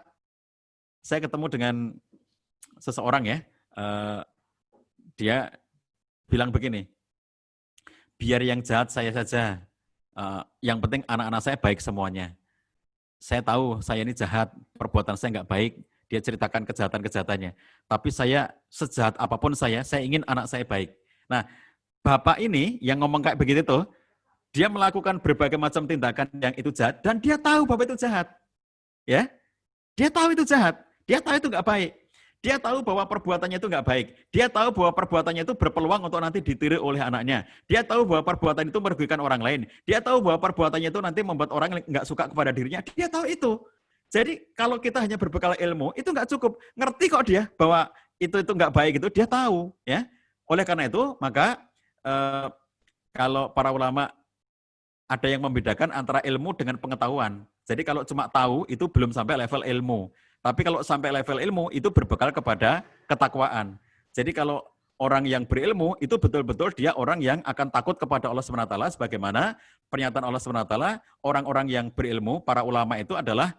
Saya ketemu dengan seseorang ya, dia bilang begini, biar yang jahat saya saja, yang penting anak-anak saya baik semuanya. Saya tahu saya ini jahat, perbuatan saya nggak baik, dia ceritakan kejahatan-kejahatannya. Tapi saya, sejahat apapun saya ingin anak saya baik. Nah, bapak ini yang ngomong kayak begitu tuh, dia melakukan berbagai macam tindakan yang itu jahat, dan dia tahu bahwa itu jahat. Ya, dia tahu itu jahat, dia tahu itu nggak baik. Dia tahu bahwa perbuatannya itu nggak baik. Dia tahu bahwa perbuatannya itu berpeluang untuk nanti ditiru oleh anaknya. Dia tahu bahwa perbuatan itu merugikan orang lain. Dia tahu bahwa perbuatannya itu nanti membuat orang nggak suka kepada dirinya. Dia tahu itu. Jadi kalau kita hanya berbekal ilmu, itu nggak cukup. Ngerti kok dia bahwa itu nggak baik itu dia tahu ya. Oleh karena itu maka kalau para ulama ada yang membedakan antara ilmu dengan pengetahuan. Jadi kalau cuma tahu itu belum sampai level ilmu. Tapi kalau sampai level ilmu itu berbekal kepada ketakwaan. Jadi kalau orang yang berilmu itu betul-betul dia orang yang akan takut kepada Allah SWT, sebagaimana pernyataan Allah SWT, orang-orang yang berilmu, para ulama itu adalah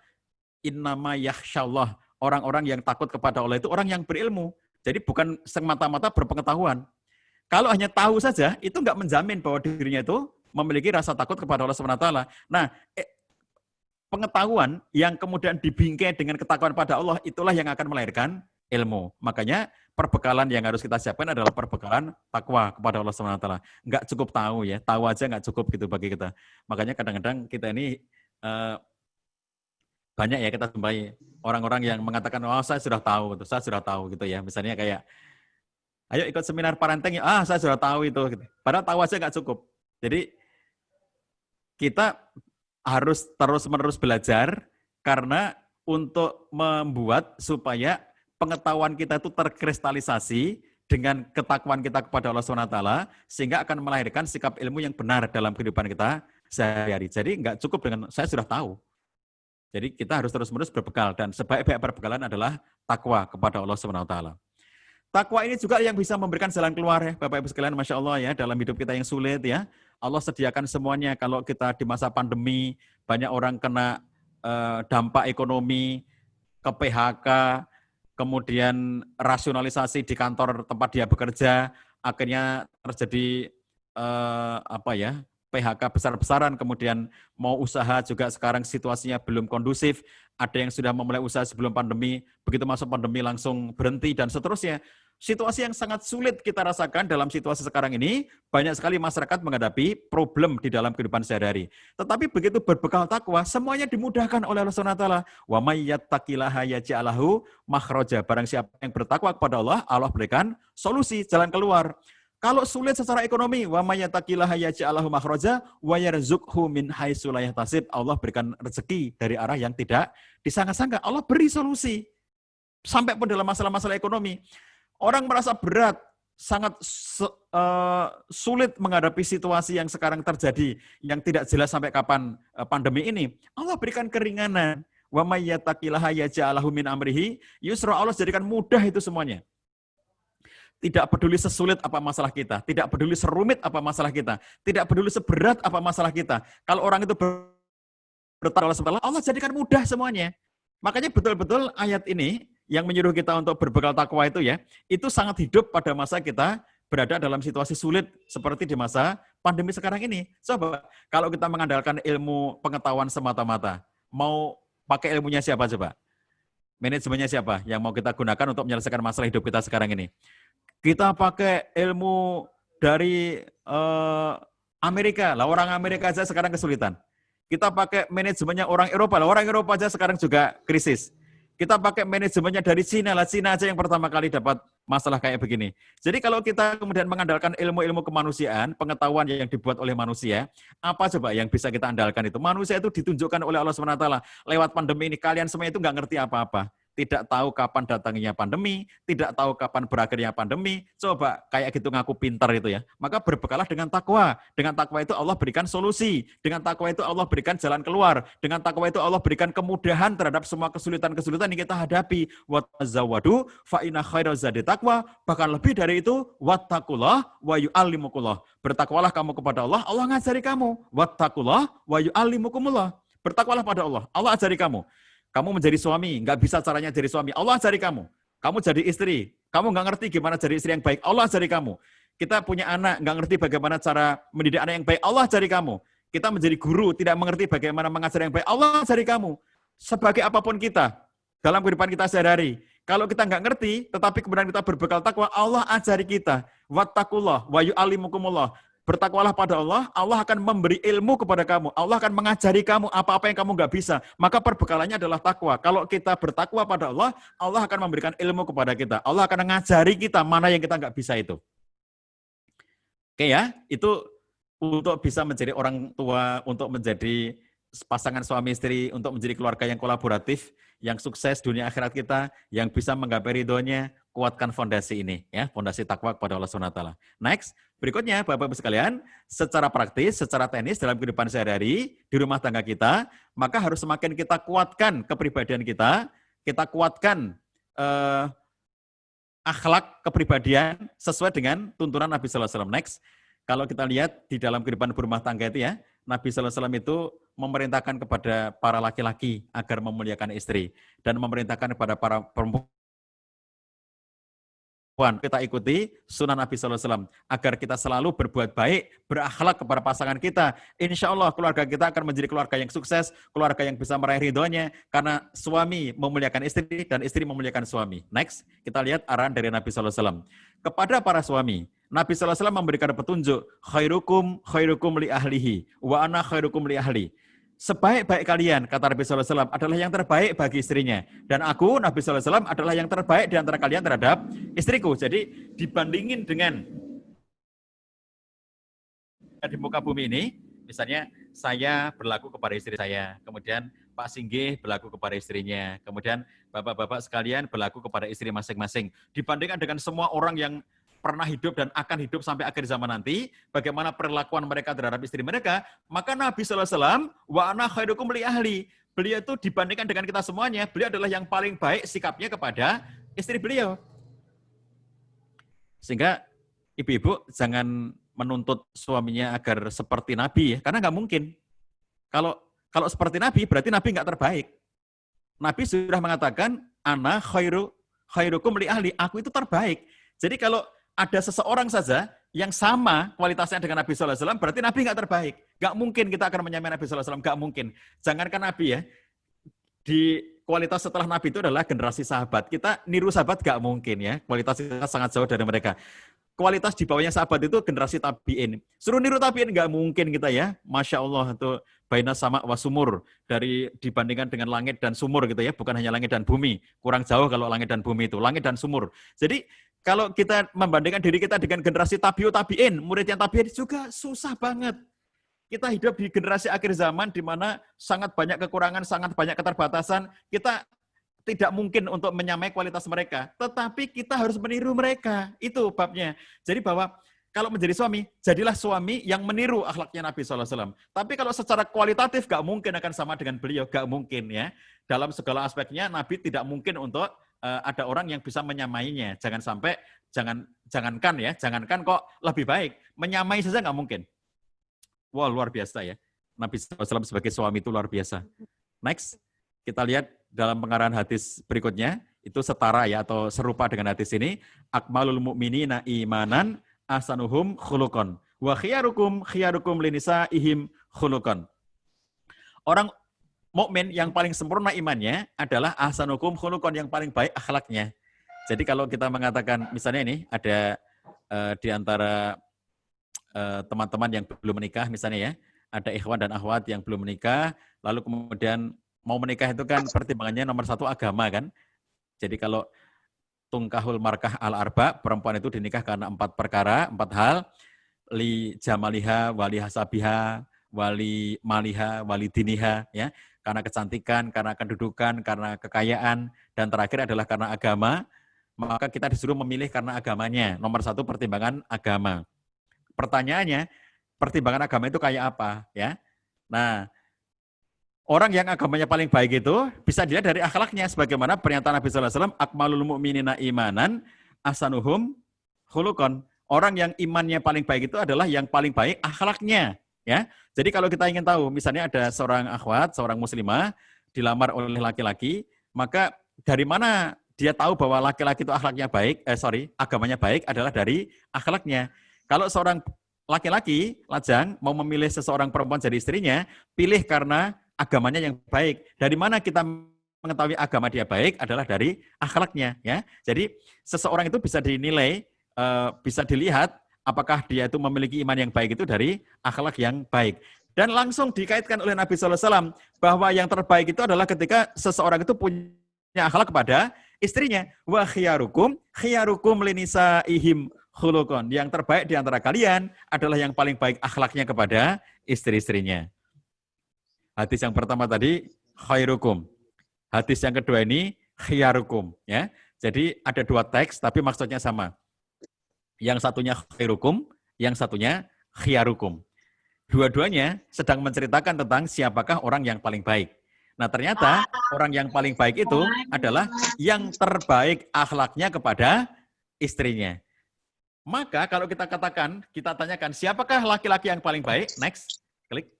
innama yakhsyallah. Orang-orang yang takut kepada Allah itu orang yang berilmu. Jadi bukan semata-mata berpengetahuan. Kalau hanya tahu saja, itu nggak menjamin bahwa dirinya itu memiliki rasa takut kepada Allah SWT. Nah, pengetahuan yang kemudian dibingkai dengan ketakwaan pada Allah, itulah yang akan melahirkan ilmu. Makanya perbekalan yang harus kita siapkan adalah perbekalan takwa kepada Allah SWT. Nggak cukup tahu ya, tahu aja nggak cukup gitu bagi kita. Makanya kadang-kadang kita ini banyak ya kita jumpai orang-orang yang mengatakan, oh saya sudah tahu gitu ya. Misalnya kayak, ayo ikut seminar parenting, saya sudah tahu itu. Gitu. Padahal tahu aja nggak cukup. Jadi kita harus terus-menerus belajar karena untuk membuat supaya pengetahuan kita itu terkristalisasi dengan ketakwaan kita kepada Allah SWT sehingga akan melahirkan sikap ilmu yang benar dalam kehidupan kita sehari-hari. Jadi nggak cukup dengan saya sudah tahu. Jadi kita harus terus-menerus berbekal dan sebaik-baik perbekalan adalah takwa kepada Allah SWT. Takwa ini juga yang bisa memberikan jalan keluar ya Bapak Ibu sekalian, Masya Allah ya, dalam hidup kita yang sulit ya. Allah sediakan semuanya. Kalau kita di masa pandemi, banyak orang kena dampak ekonomi, ke PHK, kemudian rasionalisasi di kantor tempat dia bekerja, akhirnya terjadi PHK besar-besaran, kemudian mau usaha juga sekarang situasinya belum kondusif, ada yang sudah memulai usaha sebelum pandemi, begitu masuk pandemi langsung berhenti dan seterusnya. Situasi yang sangat sulit kita rasakan dalam situasi sekarang ini, banyak sekali masyarakat menghadapi problem di dalam kehidupan sehari-hari. Tetapi begitu berbekal takwa, semuanya dimudahkan oleh Allah SWT. Wa may yattaqillaha yaj'al lahu makhraja. Barang siapa yang bertakwa kepada Allah, Allah berikan solusi, jalan keluar. Kalau sulit secara ekonomi, wa may yattaqillaha yaj'al lahu makhraja wa yarzuqhu min haitsu la yahtasib. Allah berikan rezeki dari arah yang tidak disangka-sangka. Allah beri solusi. Sampai pun dalam masalah-masalah ekonomi. Orang merasa berat, sangat sulit menghadapi situasi yang sekarang terjadi, yang tidak jelas sampai kapan pandemi ini. Allah berikan keringanan. Wa may yattaqillaha yaj'al lahu min amrihi yusra. Allah jadikan mudah itu semuanya. Tidak peduli sesulit apa masalah kita, tidak peduli serumit apa masalah kita, tidak peduli seberat apa masalah kita. Kalau orang itu bertakwa kepada Allah, Allah jadikan mudah semuanya. Makanya betul-betul ayat ini yang menyuruh kita untuk berbekal takwa itu ya, itu sangat hidup pada masa kita berada dalam situasi sulit seperti di masa pandemi sekarang ini. Coba, kalau kita mengandalkan ilmu pengetahuan semata-mata, mau pakai ilmunya siapa coba? Manajemennya siapa yang mau kita gunakan untuk menyelesaikan masalah hidup kita sekarang ini? Kita pakai ilmu dari Amerika, lah orang Amerika aja sekarang kesulitan. Kita pakai manajemennya orang Eropa, lah orang Eropa aja sekarang juga krisis. Kita pakai manajemennya dari Cina, lah Cina aja yang pertama kali dapat masalah kayak begini. Jadi kalau kita kemudian mengandalkan ilmu-ilmu kemanusiaan, pengetahuan yang dibuat oleh manusia, apa coba yang bisa kita andalkan itu? Manusia itu ditunjukkan oleh Allah SWT. Lewat pandemi ini, kalian semua itu nggak ngerti apa-apa. Tidak tahu kapan datangnya pandemi, tidak tahu kapan berakhirnya pandemi. Coba kayak gitu ngaku pintar itu ya. Maka berbekalah dengan takwa. Dengan takwa itu Allah berikan solusi. Dengan takwa itu Allah berikan jalan keluar. Dengan takwa itu Allah berikan kemudahan terhadap semua kesulitan-kesulitan yang kita hadapi. Wattazawwadu fa inna khairaz zadi taqwa. Bahkan lebih dari itu, wattaqullah wa yu'allimukullah. Bertakwalah kamu kepada Allah, Allah ngajari kamu. Wattaqullah wa yu'allimukumullah. Bertakwalah pada Allah, Allah ajari kamu. Kamu menjadi suami, nggak bisa caranya jadi suami. Allah ajari kamu. Kamu jadi istri, kamu nggak ngerti gimana jadi istri yang baik. Allah ajari kamu. Kita punya anak, nggak ngerti bagaimana cara mendidik anak yang baik. Allah ajari kamu. Kita menjadi guru, tidak mengerti bagaimana mengajar yang baik. Allah ajari kamu. Sebagai apapun kita, dalam kehidupan kita sehari-hari. Kalau kita nggak ngerti, tetapi kemudian kita berbekal takwa, Allah ajari kita. Wattaqullah wa yu'allimukumullah. Bertakwalah pada Allah, Allah akan memberi ilmu kepada kamu. Allah akan mengajari kamu apa-apa yang kamu nggak bisa. Maka perbekalannya adalah takwa. Kalau kita bertakwa pada Allah, Allah akan memberikan ilmu kepada kita. Allah akan mengajari kita mana yang kita nggak bisa itu. Oke ya, itu untuk bisa menjadi orang tua, untuk menjadi pasangan suami istri, untuk menjadi keluarga yang kolaboratif, yang sukses dunia akhirat kita, yang bisa menggapai ridhonya, kuatkan fondasi ini, ya, fondasi takwa kepada Allah SWT. Next, berikutnya Bapak-Ibu sekalian, secara praktis, secara teknis dalam kehidupan sehari-hari, di rumah tangga kita, maka harus semakin kita kuatkan kepribadian kita kuatkan akhlak kepribadian sesuai dengan tuntunan Nabi Sallallahu Alaihi Wasallam. Next, kalau kita lihat di dalam kehidupan berumah tangga itu ya, Nabi Sallallahu Alaihi Wasallam itu memerintahkan kepada para laki-laki agar memuliakan istri dan memerintahkan kepada para perempuan kita ikuti sunnah Nabi Sallallahu Alaihi Wasallam agar kita selalu berbuat baik, berakhlak kepada pasangan kita. Insya Allah keluarga kita akan menjadi keluarga yang sukses, keluarga yang bisa meraih ridhonya karena suami memuliakan istri dan istri memuliakan suami. Next, kita lihat arahan dari Nabi Sallallahu Alaihi Wasallam kepada para suami. Nabi Sallallahu Alaihi Wasallam memberikan petunjuk, khairukum li ahlihi wa ana khairukum li ahli. Sebaik-baik kalian, kata Nabi Sallallahu Alaihi Wasallam, adalah yang terbaik bagi istrinya. Dan aku, Nabi Sallallahu Alaihi Wasallam, adalah yang terbaik di antara kalian terhadap istriku. Jadi dibandingin dengan di muka bumi ini, misalnya saya berlaku kepada istri saya, kemudian Pak Singgih berlaku kepada istrinya, kemudian bapak-bapak sekalian berlaku kepada istri masing-masing. Dibandingkan dengan semua orang yang pernah hidup dan akan hidup sampai akhir zaman nanti, bagaimana perlakuan mereka terhadap istri mereka, maka Nabi Sallallahu Alaihi Wasallam, wa ana khairukum li ahli. Beliau itu dibandingkan dengan kita semuanya, beliau adalah yang paling baik sikapnya kepada istri beliau. Sehingga ibu-ibu jangan menuntut suaminya agar seperti Nabi, ya, karena nggak mungkin. Kalau seperti Nabi, berarti Nabi nggak terbaik. Nabi sudah mengatakan, ana khairukum li ahli, aku itu terbaik. Jadi kalau ada seseorang saja yang sama kualitasnya dengan Nabi Sallallahu Alaihi Wasallam, berarti Nabi nggak terbaik. Nggak mungkin kita akan menyamai Nabi Sallallahu Alaihi Wasallam, nggak mungkin. Jangankan Nabi ya, di kualitas setelah Nabi itu adalah generasi sahabat. Kita niru sahabat nggak mungkin ya, kualitas kita sangat jauh dari mereka. Kualitas di bawahnya sahabat itu generasi tabi'in. Suruh niru tabi'in nggak mungkin kita ya. Masya Allah itu baina sama wa sumur, dari dibandingkan dengan langit dan sumur gitu ya, bukan hanya langit dan bumi. Kurang jauh kalau langit dan bumi itu, langit dan sumur. Jadi kalau kita membandingkan diri kita dengan generasi tabi'in, murid yang tabi'in juga susah banget. Kita hidup di generasi akhir zaman di mana sangat banyak kekurangan, sangat banyak keterbatasan. Kita tidak mungkin untuk menyamai kualitas mereka, tetapi kita harus meniru mereka. Itu babnya. Jadi bahwa kalau menjadi suami, jadilah suami yang meniru akhlaknya Nabi Sallallahu Alaihi Wasallam. Tapi kalau secara kualitatif gak mungkin akan sama dengan beliau, gak mungkin ya. Dalam segala aspeknya Nabi tidak mungkin untuk ada orang yang bisa menyamainya. Jangan sampai, jangankan kok lebih baik, menyamai saja nggak mungkin. Wah, luar biasa ya. Nabi SAW sebagai suami itu luar biasa. Next, kita lihat dalam pengarahan hadis berikutnya, itu setara ya, atau serupa dengan hadis ini. Akmalul mu'minina imanan ahsanuhum khuluqan. Wa khiyarukum linisaihim khuluqan. Orang mukmin yang paling sempurna imannya adalah ahsanukum khuluqan, yang paling baik akhlaknya. Jadi kalau kita mengatakan, misalnya ini ada di antara teman-teman yang belum menikah misalnya ya, ada ikhwan dan akhwat yang belum menikah, lalu kemudian mau menikah itu kan pertimbangannya nomor satu agama kan. Jadi kalau tungkahul markah al-arba, perempuan itu dinikah karena 4 perkara, 4 hal, li jamaliha, wali hasabiha, wali maliha, wali diniha, ya, karena kecantikan, karena kedudukan, karena kekayaan, dan terakhir adalah karena agama. Maka kita disuruh memilih karena agamanya. Nomor satu pertimbangan agama. Pertanyaannya, pertimbangan agama itu kayak apa? Ya, nah, orang yang agamanya paling baik itu bisa dilihat dari akhlaknya, sebagaimana pernyataan Nabi Sallallahu Alaihi Wasallam, akmalul mu'minina imanan ahsanuhum khuluqan. Orang yang imannya paling baik itu adalah yang paling baik akhlaknya. Ya, jadi kalau kita ingin tahu, misalnya ada seorang akhwat, seorang muslimah dilamar oleh laki-laki, maka dari mana dia tahu bahwa laki-laki itu akhlaknya baik? Agamanya baik adalah dari akhlaknya. Kalau seorang laki-laki lajang mau memilih seseorang perempuan jadi istrinya, pilih karena agamanya yang baik. Dari mana kita mengetahui agama dia baik? Adalah dari akhlaknya. Ya, jadi seseorang itu bisa dinilai, bisa dilihat apakah dia itu memiliki iman yang baik itu dari akhlak yang baik. Dan langsung dikaitkan oleh Nabi Sallallahu Alaihi Wasallam bahwa yang terbaik itu adalah ketika seseorang itu punya akhlak kepada istrinya. Wa khiyarukum linisaihim khuluqan. Yang terbaik di antara kalian adalah yang paling baik akhlaknya kepada istri-istrinya. Hadis yang pertama tadi khairukum. Hadis yang kedua ini khiyarukum, ya. Jadi ada dua teks tapi maksudnya sama. Yang satunya khairukum, yang satunya khiyarukum. Dua-duanya sedang menceritakan tentang siapakah orang yang paling baik. Nah, ternyata orang yang paling baik itu adalah yang terbaik akhlaknya kepada istrinya. Maka kalau kita katakan, kita tanyakan siapakah laki-laki yang paling baik? Next, klik.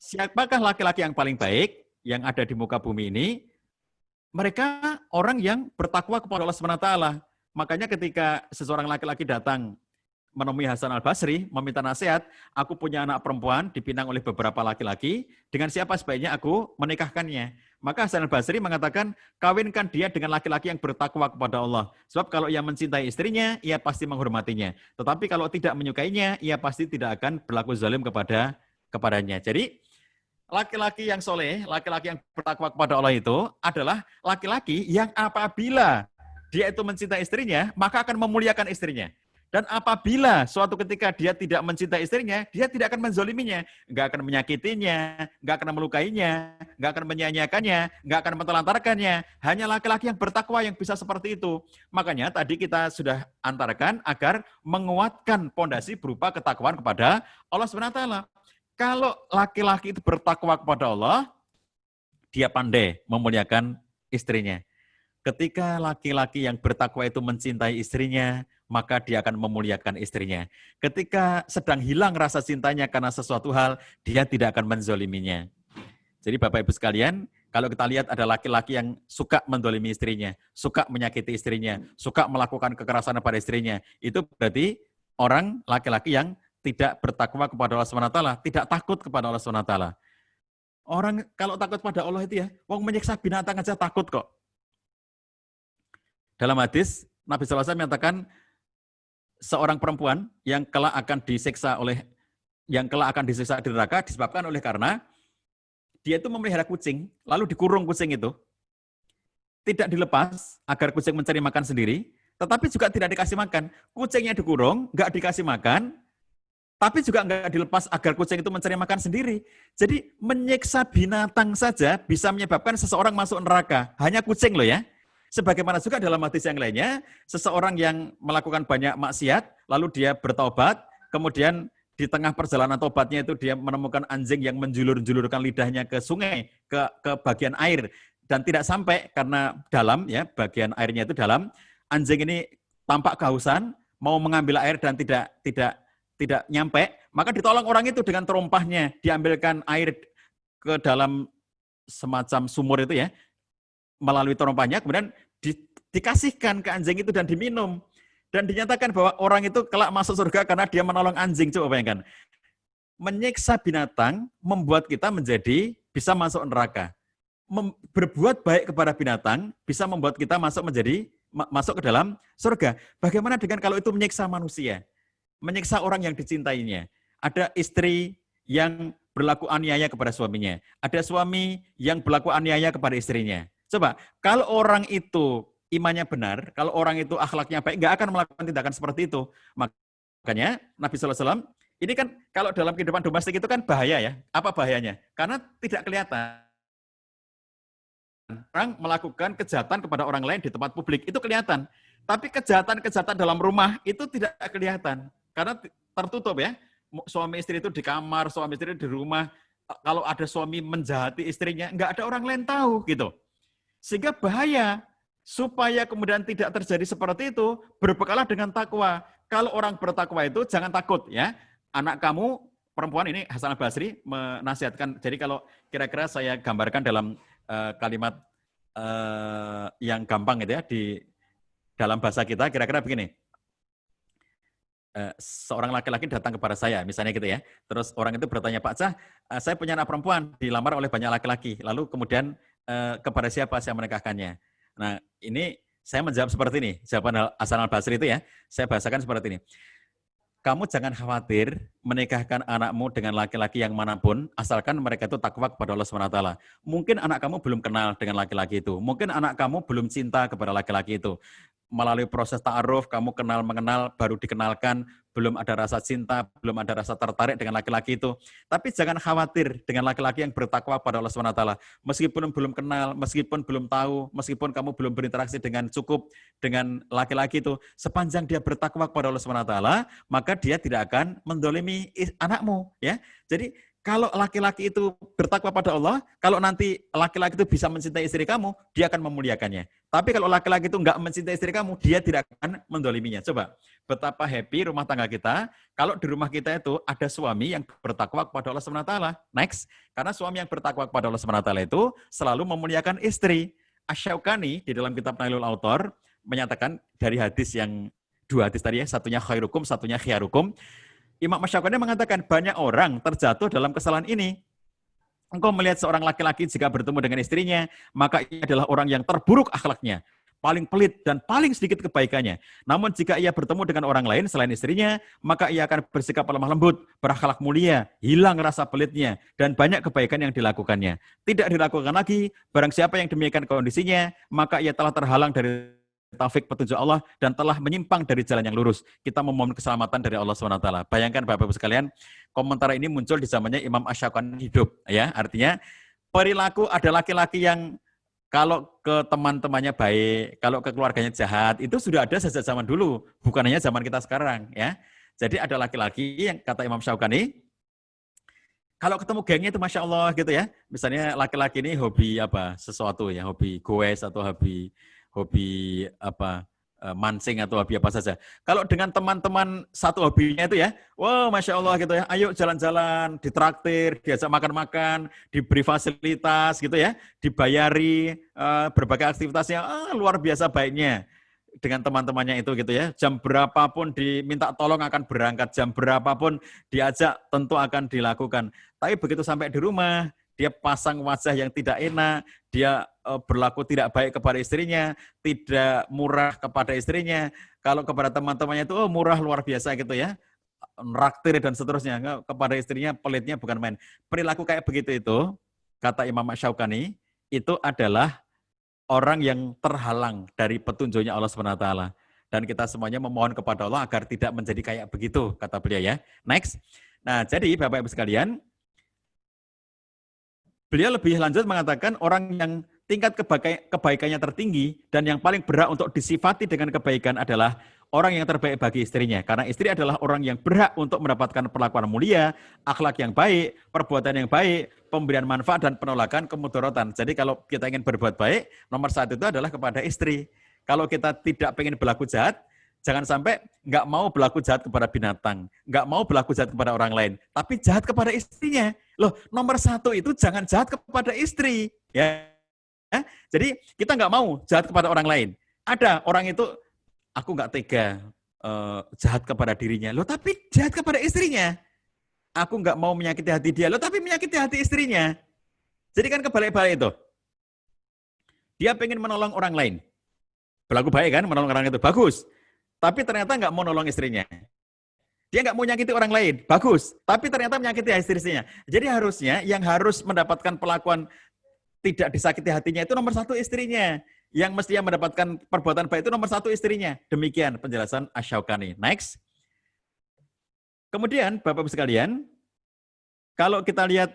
Siapakah laki-laki yang paling baik yang ada di muka bumi ini? Mereka orang yang bertakwa kepada Allah SWT. Makanya ketika seseorang laki-laki datang menemui Hasan al-Basri, meminta nasihat, aku punya anak perempuan dipinang oleh beberapa laki-laki, dengan siapa sebaiknya aku menikahkannya? Maka Hasan al-Basri mengatakan, kawinkan dia dengan laki-laki yang bertakwa kepada Allah. Sebab kalau ia mencintai istrinya, ia pasti menghormatinya. Tetapi kalau tidak menyukainya, ia pasti tidak akan berlaku zalim kepadanya. Jadi, laki-laki yang soleh, laki-laki yang bertakwa kepada Allah itu adalah laki-laki yang apabila dia itu mencintai istrinya, maka akan memuliakan istrinya. Dan apabila suatu ketika dia tidak mencintai istrinya, dia tidak akan menzoliminya, nggak akan menyakitinya, nggak akan melukainya, nggak akan menyia-nyiakannya, nggak akan mentelantarkannya. Hanya laki-laki yang bertakwa yang bisa seperti itu. Makanya tadi kita sudah antarkan agar menguatkan pondasi berupa ketakwaan kepada Allah SWT. Kalau laki-laki itu bertakwa kepada Allah, dia pandai memuliakan istrinya. Ketika laki-laki yang bertakwa itu mencintai istrinya, maka dia akan memuliakan istrinya. Ketika sedang hilang rasa cintanya karena sesuatu hal, dia tidak akan menzoliminya. Jadi Bapak Ibu sekalian, kalau kita lihat ada laki-laki yang suka menzolimi istrinya, suka menyakiti istrinya, suka melakukan kekerasan pada istrinya, itu berarti orang laki-laki yang tidak bertakwa kepada Allah SWT, tidak takut kepada Allah SWT. Orang kalau takut pada Allah itu ya, wong menyiksa binatang aja takut kok. Dalam hadis, Nabi SAW menyatakan seorang perempuan yang kelak akan disiksa di neraka disebabkan oleh karena dia itu memelihara kucing, lalu dikurung kucing itu, tidak dilepas agar kucing mencari makan sendiri, tetapi juga tidak dikasih makan. Kucingnya dikurung, nggak dikasih makan, tapi juga nggak dilepas agar kucing itu mencari makan sendiri. Jadi menyiksa binatang saja bisa menyebabkan seseorang masuk neraka. Hanya kucing loh ya. Sebagaimana juga dalam hadis yang lainnya, seseorang yang melakukan banyak maksiat, lalu dia bertobat, kemudian di tengah perjalanan tobatnya itu dia menemukan anjing yang menjulur-julurkan lidahnya ke sungai, ke bagian air, dan tidak sampai karena dalam, ya bagian airnya itu dalam, anjing ini tampak kehausan, mau mengambil air dan tidak nyampe, maka ditolong orang itu dengan terompahnya, diambilkan air ke dalam semacam sumur itu ya, melalui terompahnya, kemudian dikasihkan ke anjing itu dan diminum. Dan dinyatakan bahwa orang itu kelak masuk surga karena dia menolong anjing. Coba bayangkan. Menyiksa binatang membuat kita menjadi bisa masuk neraka. Berbuat baik kepada binatang bisa membuat kita masuk ke dalam surga. Bagaimana dengan kalau itu menyiksa manusia? Menyiksa orang yang dicintainya. Ada istri yang berlaku aniaya kepada suaminya. Ada suami yang berlaku aniaya kepada istrinya. Coba, kalau orang itu imannya benar, kalau orang itu akhlaknya baik, nggak akan melakukan tindakan seperti itu. Makanya Nabi SAW, ini kan kalau dalam kehidupan domestik itu kan bahaya ya. Apa bahayanya? Karena tidak kelihatan. Orang melakukan kejahatan kepada orang lain di tempat publik, itu kelihatan. Tapi kejahatan-kejahatan dalam rumah itu tidak kelihatan. Karena tertutup ya. Suami istri itu di kamar, suami istri di rumah. Kalau ada suami menjahati istrinya, nggak ada orang lain tahu gitu. Sehingga bahaya, supaya kemudian tidak terjadi seperti itu, berbekalah dengan takwa. Kalau orang bertakwa itu jangan takut ya. Anak kamu, perempuan ini Hasan al-Basri menasihatkan, jadi kalau kira-kira saya gambarkan dalam kalimat yang gampang gitu ya, di dalam bahasa kita kira-kira begini. Seorang laki-laki datang kepada saya, misalnya gitu ya. Terus orang itu bertanya, Pak Cah, saya punya anak perempuan, dilamar oleh banyak laki-laki. Lalu kemudian kepada siapa saya menikahkannya? Nah, ini saya menjawab seperti ini. Jawaban Hasan al-Basri itu ya, saya bahasakan seperti ini. Kamu jangan khawatir menikahkan anakmu dengan laki-laki yang manapun, asalkan mereka itu takwa kepada Allah SWT. Mungkin anak kamu belum kenal dengan laki-laki itu. Mungkin anak kamu belum cinta kepada laki-laki itu. melalui proses ta'aruf, kamu mengenal, baru dikenalkan, belum ada rasa cinta, belum ada rasa tertarik dengan laki-laki itu. Tapi jangan khawatir dengan laki-laki yang bertakwa pada Allah SWT. Meskipun belum kenal, meskipun belum tahu, meskipun kamu belum berinteraksi dengan cukup dengan laki-laki itu, sepanjang dia bertakwa kepada Allah SWT, maka dia tidak akan mendolimi anakmu. Ya. Jadi kalau laki-laki itu bertakwa pada Allah, kalau nanti laki-laki itu bisa mencintai istri kamu, dia akan memuliakannya. Tapi kalau laki-laki itu enggak mencintai istri kamu, dia tidak akan mendoliminya. Coba, betapa happy rumah tangga kita, kalau di rumah kita itu ada suami yang bertakwa kepada Allah SWT. Next, karena suami yang bertakwa kepada Allah SWT itu selalu memuliakan istri. Asy-Syaukani di dalam kitab Nailul Autor menyatakan dari hadis yang 2 hadis tadi ya, satunya khairukum, satunya khiyarukum. Imam Asy-Syaukani mengatakan banyak orang terjatuh dalam kesalahan ini. Engkau melihat seorang laki-laki jika bertemu dengan istrinya, maka ia adalah orang yang terburuk akhlaknya, paling pelit dan paling sedikit kebaikannya. Namun jika ia bertemu dengan orang lain selain istrinya, maka ia akan bersikap lemah lembut, berakhlak mulia, hilang rasa pelitnya, dan banyak kebaikan yang dilakukannya. Tidak dilakukan lagi, barang siapa yang demikian kondisinya, maka ia telah terhalang dari taufik petunjuk Allah dan telah menyimpang dari jalan yang lurus. Kita memohon keselamatan dari Allah SWT. Bayangkan Bapak-Ibu sekalian, komentar ini muncul di zamannya Imam Asy-Syaukani hidup. Ya, artinya perilaku ada laki-laki yang kalau ke teman-temannya baik, kalau ke keluarganya jahat, itu sudah ada sejak zaman dulu, bukan hanya zaman kita sekarang. Ya, jadi ada laki-laki yang kata Imam Asy-Syaukani, kalau ketemu gengnya itu Masya Allah gitu ya. Misalnya laki-laki ini hobi apa sesuatu ya, hobi goes atau hobi apa mancing atau hobi apa saja. Kalau dengan teman-teman satu hobinya itu ya, wow Masya Allah gitu ya, ayo jalan-jalan, ditraktir, diajak makan-makan, diberi fasilitas gitu ya, dibayari berbagai aktivitasnya, luar biasa baiknya dengan teman-temannya itu gitu ya. Jam berapapun diminta tolong akan berangkat, jam berapapun diajak tentu akan dilakukan. Tapi begitu sampai di rumah, dia pasang wajah yang tidak enak, dia berlaku tidak baik kepada istrinya, tidak murah kepada istrinya. Kalau kepada teman-temannya itu murah luar biasa gitu ya, raktir dan seterusnya. Kepada istrinya pelitnya bukan main. Perilaku kayak begitu itu, kata Imam Asy-Syaukani, itu adalah orang yang terhalang dari petunjuknya Allah SWT. Dan kita semuanya memohon kepada Allah agar tidak menjadi kayak begitu, kata beliau ya. Next. Nah, jadi Bapak-Ibu sekalian, beliau lebih lanjut mengatakan orang yang tingkat kebaikannya tertinggi dan yang paling berhak untuk disifati dengan kebaikan adalah orang yang terbaik bagi istrinya. Karena istri adalah orang yang berhak untuk mendapatkan perlakuan mulia, akhlak yang baik, perbuatan yang baik, pemberian manfaat dan penolakan kemudaratan. Jadi kalau kita ingin berbuat baik, nomor 1 itu adalah kepada istri. Kalau kita tidak ingin berlaku jahat, jangan sampai nggak mau berlaku jahat kepada binatang, nggak mau berlaku jahat kepada orang lain, tapi jahat kepada istrinya. Loh, nomor 1 itu jangan jahat kepada istri. Ya. Jadi kita nggak mau jahat kepada orang lain. Ada orang itu, aku nggak tega jahat kepada dirinya. Loh, tapi jahat kepada istrinya. Aku nggak mau menyakiti hati dia. Loh, tapi menyakiti hati istrinya. Jadi kan kebalik-balik itu. Dia pengen menolong orang lain. Berlaku baik kan, menolong orang itu. Bagus. Tapi ternyata nggak mau nolong istrinya. Dia nggak mau menyakiti orang lain. Bagus. Tapi ternyata menyakiti istrinya. Jadi harusnya yang harus mendapatkan perlakuan tidak disakiti hatinya itu nomor 1 istrinya. Yang mestinya mendapatkan perbuatan baik itu nomor 1 istrinya. Demikian penjelasan Asy-Syaukani. Next. Kemudian Bapak-Ibu sekalian, kalau kita lihat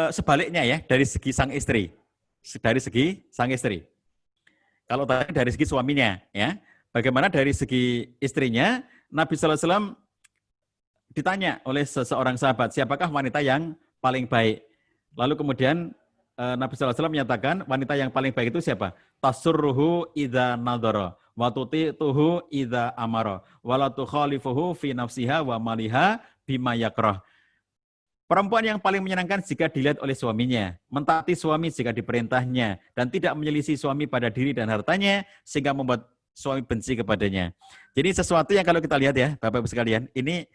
sebaliknya ya, dari segi sang istri. Dari segi sang istri. Kalau tadi dari segi suaminya, ya. Bagaimana dari segi istrinya, Nabi sallallahu alaihi wasallam ditanya oleh seseorang sahabat, siapakah wanita yang paling baik? Lalu kemudian Nabi sallallahu alaihi wasallam menyatakan, wanita yang paling baik itu siapa? Tasurruhu idza nadhara wa tutituhu idza amara wa la tukhalifuhu fi nafsiha wa maliha bima yakrah. Perempuan yang paling menyenangkan jika dilihat oleh suaminya, mentaati suami jika diperintahnya, dan tidak menyelisih suami pada diri dan hartanya, sehingga membuat suami benci kepadanya. Jadi sesuatu yang kalau kita lihat ya, Bapak-Ibu sekalian, ini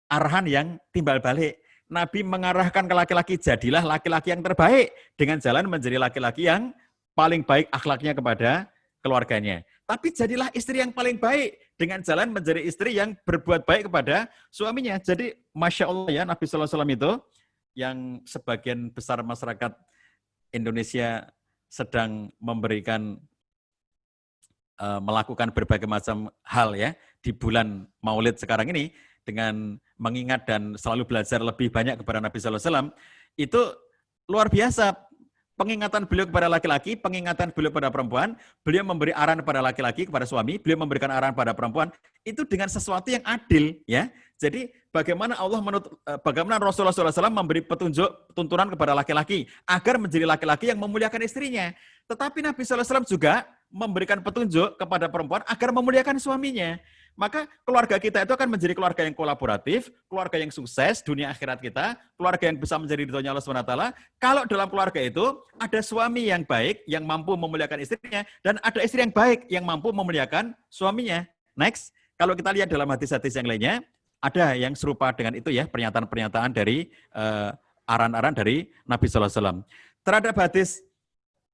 arahan yang timbal balik. Nabi mengarahkan ke laki-laki, jadilah laki-laki yang terbaik, dengan jalan menjadi laki-laki yang paling baik akhlaknya kepada keluarganya. Tapi jadilah istri yang paling baik, dengan jalan menjadi istri yang berbuat baik kepada suaminya. Jadi Masya Allah ya, Nabi sallallahu alaihi wasallam itu, yang sebagian besar masyarakat Indonesia sedang memberikan melakukan berbagai macam hal ya di bulan Maulid sekarang ini dengan mengingat dan selalu belajar lebih banyak kepada Nabi sallallahu alaihi wasallam, itu luar biasa pengingatan beliau kepada laki-laki, pengingatan beliau kepada perempuan, beliau memberi arahan kepada laki-laki, kepada suami, beliau memberikan arahan pada perempuan, itu dengan sesuatu yang adil ya. Jadi bagaimana bagaimana Rasulullah SAW memberi petunjuk, tuntunan kepada laki-laki agar menjadi laki-laki yang memuliakan istrinya. Tetapi Nabi SAW juga memberikan petunjuk kepada perempuan agar memuliakan suaminya. Maka keluarga kita itu akan menjadi keluarga yang kolaboratif, keluarga yang sukses dunia akhirat kita, keluarga yang bisa menjadi ridhonya Allah SWT. Kalau dalam keluarga itu ada suami yang baik, yang mampu memuliakan istrinya, dan ada istri yang baik, yang mampu memuliakan suaminya. Next, kalau kita lihat dalam hadis-hadis yang lainnya, ada yang serupa dengan itu ya, pernyataan-pernyataan dari arahan-arahan dari Nabi SAW. Terhadap hadis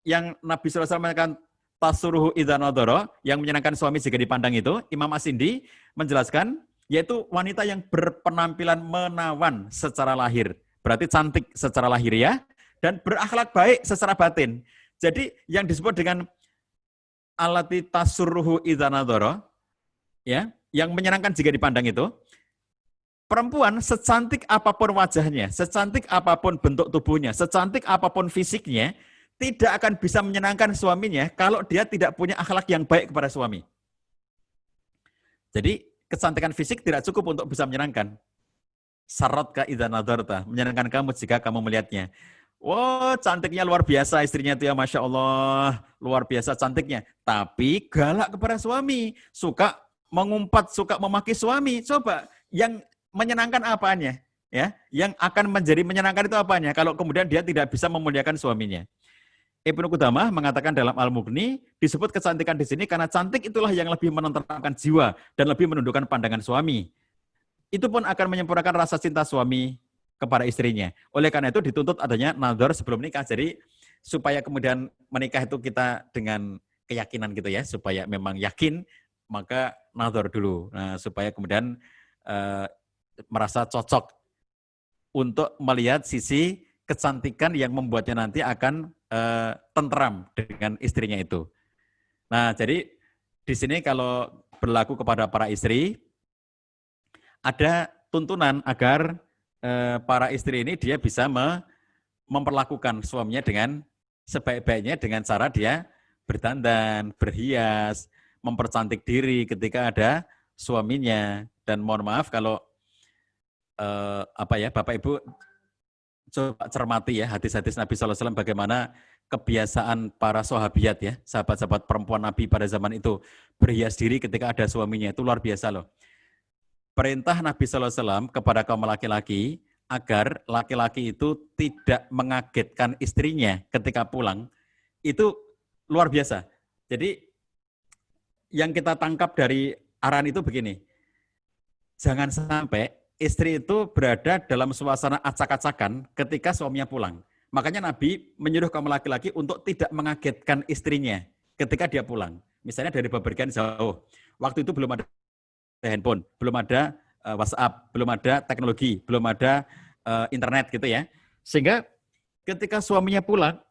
yang Nabi SAW mengatakan, tasuruhu idza nadhara, yang menyenangkan suami jika dipandang itu, Imam As-Sindi menjelaskan, yaitu wanita yang berpenampilan menawan secara lahir. Berarti cantik secara lahiriah dan berakhlak baik secara batin. Jadi yang disebut dengan alati tasuruhu idza nadhara, ya, yang menyenangkan jika dipandang itu, perempuan secantik apapun wajahnya, secantik apapun bentuk tubuhnya, secantik apapun fisiknya, tidak akan bisa menyenangkan suaminya kalau dia tidak punya akhlak yang baik kepada suami. Jadi kecantikan fisik tidak cukup untuk bisa menyenangkan. Saratka idza nadharta, menyenangkan kamu jika kamu melihatnya. Wow, cantiknya luar biasa istrinya itu ya, Masya Allah, luar biasa cantiknya. Tapi galak kepada suami, suka mengumpat, suka memaki suami. Coba, yang menyenangkan apanya? Ya, yang akan menjadi menyenangkan itu apanya? Kalau kemudian dia tidak bisa memuliakan suaminya. Ibnu Qudamah mengatakan dalam Al-Mughni, disebut kecantikan di sini karena cantik itulah yang lebih menenteramkan jiwa dan lebih menundukkan pandangan suami. Itu pun akan menyempurnakan rasa cinta suami kepada istrinya. Oleh karena itu dituntut adanya nadhar sebelum nikah. Jadi supaya kemudian menikah itu kita dengan keyakinan gitu ya, supaya memang yakin, maka nadhar dulu. Nah, supaya kemudian merasa cocok untuk melihat sisi kecantikan yang membuatnya nanti akan tenteram dengan istrinya itu. Nah, jadi di sini kalau berlaku kepada para istri, ada tuntunan agar para istri ini dia bisa memperlakukan suaminya dengan sebaik-baiknya dengan cara dia berdandan, berhias, mempercantik diri ketika ada suaminya. Dan mohon maaf kalau Bapak Ibu coba cermati ya hadis-hadis Nabi SAW bagaimana kebiasaan para sahabiat ya, sahabat-sahabat perempuan Nabi pada zaman itu berhias diri ketika ada suaminya, itu luar biasa loh. Perintah Nabi SAW kepada kaum laki-laki agar laki-laki itu tidak mengagetkan istrinya ketika pulang, itu luar biasa. Jadi yang kita tangkap dari arahan itu begini, jangan sampai istri itu berada dalam suasana acak-acakan ketika suaminya pulang. Makanya Nabi menyuruh kaum laki-laki untuk tidak mengagetkan istrinya ketika dia pulang. Misalnya dari bepergian jauh. Waktu itu belum ada handphone, belum ada WhatsApp, belum ada teknologi, belum ada internet gitu ya. Sehingga ketika suaminya pulang,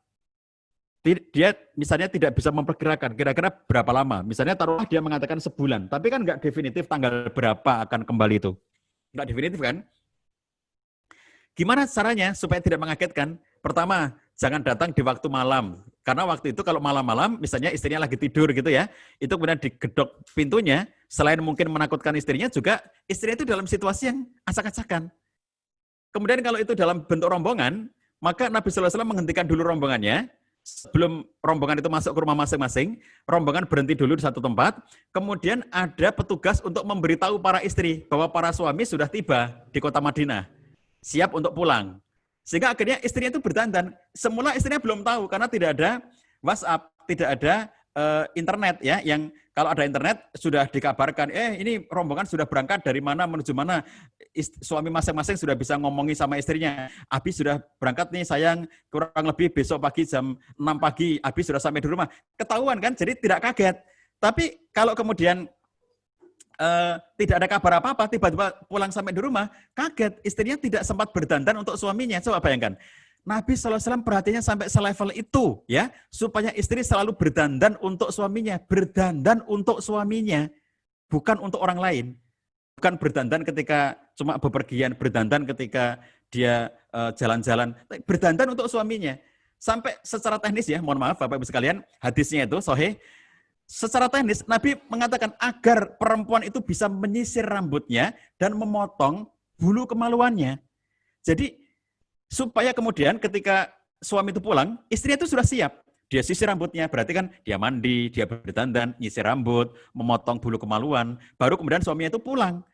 dia misalnya tidak bisa memperkirakan kira-kira berapa lama. Misalnya taruhlah dia mengatakan sebulan, tapi kan nggak definitif tanggal berapa akan kembali itu. Nggak definitif kan? Gimana caranya supaya tidak mengagetkan? Pertama, jangan datang di waktu malam. Karena waktu itu kalau malam-malam, misalnya istrinya lagi tidur gitu ya, itu kemudian digedok pintunya, selain mungkin menakutkan istrinya, juga istrinya itu dalam situasi yang acak-acakan. Kemudian kalau itu dalam bentuk rombongan, maka Nabi SAW menghentikan dulu rombongannya, sebelum rombongan itu masuk ke rumah masing-masing, rombongan berhenti dulu di satu tempat, kemudian ada petugas untuk memberitahu para istri bahwa para suami sudah tiba di kota Madinah, siap untuk pulang. Sehingga akhirnya istrinya itu berdandan. Semula istrinya belum tahu karena tidak ada WhatsApp, tidak ada internet ya, yang kalau ada internet sudah dikabarkan, ini rombongan sudah berangkat dari mana menuju mana, suami masing-masing sudah bisa ngomongi sama istrinya, Abi sudah berangkat nih sayang, kurang lebih besok pagi jam 6 pagi, Abi sudah sampai di rumah. Ketahuan kan, jadi tidak kaget. Tapi kalau kemudian tidak ada kabar apa-apa, tiba-tiba pulang sampai di rumah, kaget, istrinya tidak sempat berdandan untuk suaminya. Coba bayangkan, Nabi SAW perhatiannya sampai selevel itu, ya, supaya istri selalu berdandan untuk suaminya, bukan untuk orang lain, bukan berdandan ketika cuma bepergian, berdandan ketika dia jalan-jalan, berdandan untuk suaminya. Sampai secara teknis ya, mohon maaf Bapak Ibu sekalian, hadisnya itu sahih. Secara teknis Nabi mengatakan agar perempuan itu bisa menyisir rambutnya dan memotong bulu kemaluannya. Jadi supaya kemudian ketika suami itu pulang, istrinya itu sudah siap. Dia sisir rambutnya, berarti kan dia mandi, dia berdandan, nyisir rambut, memotong bulu kemaluan, baru kemudian suaminya itu pulang.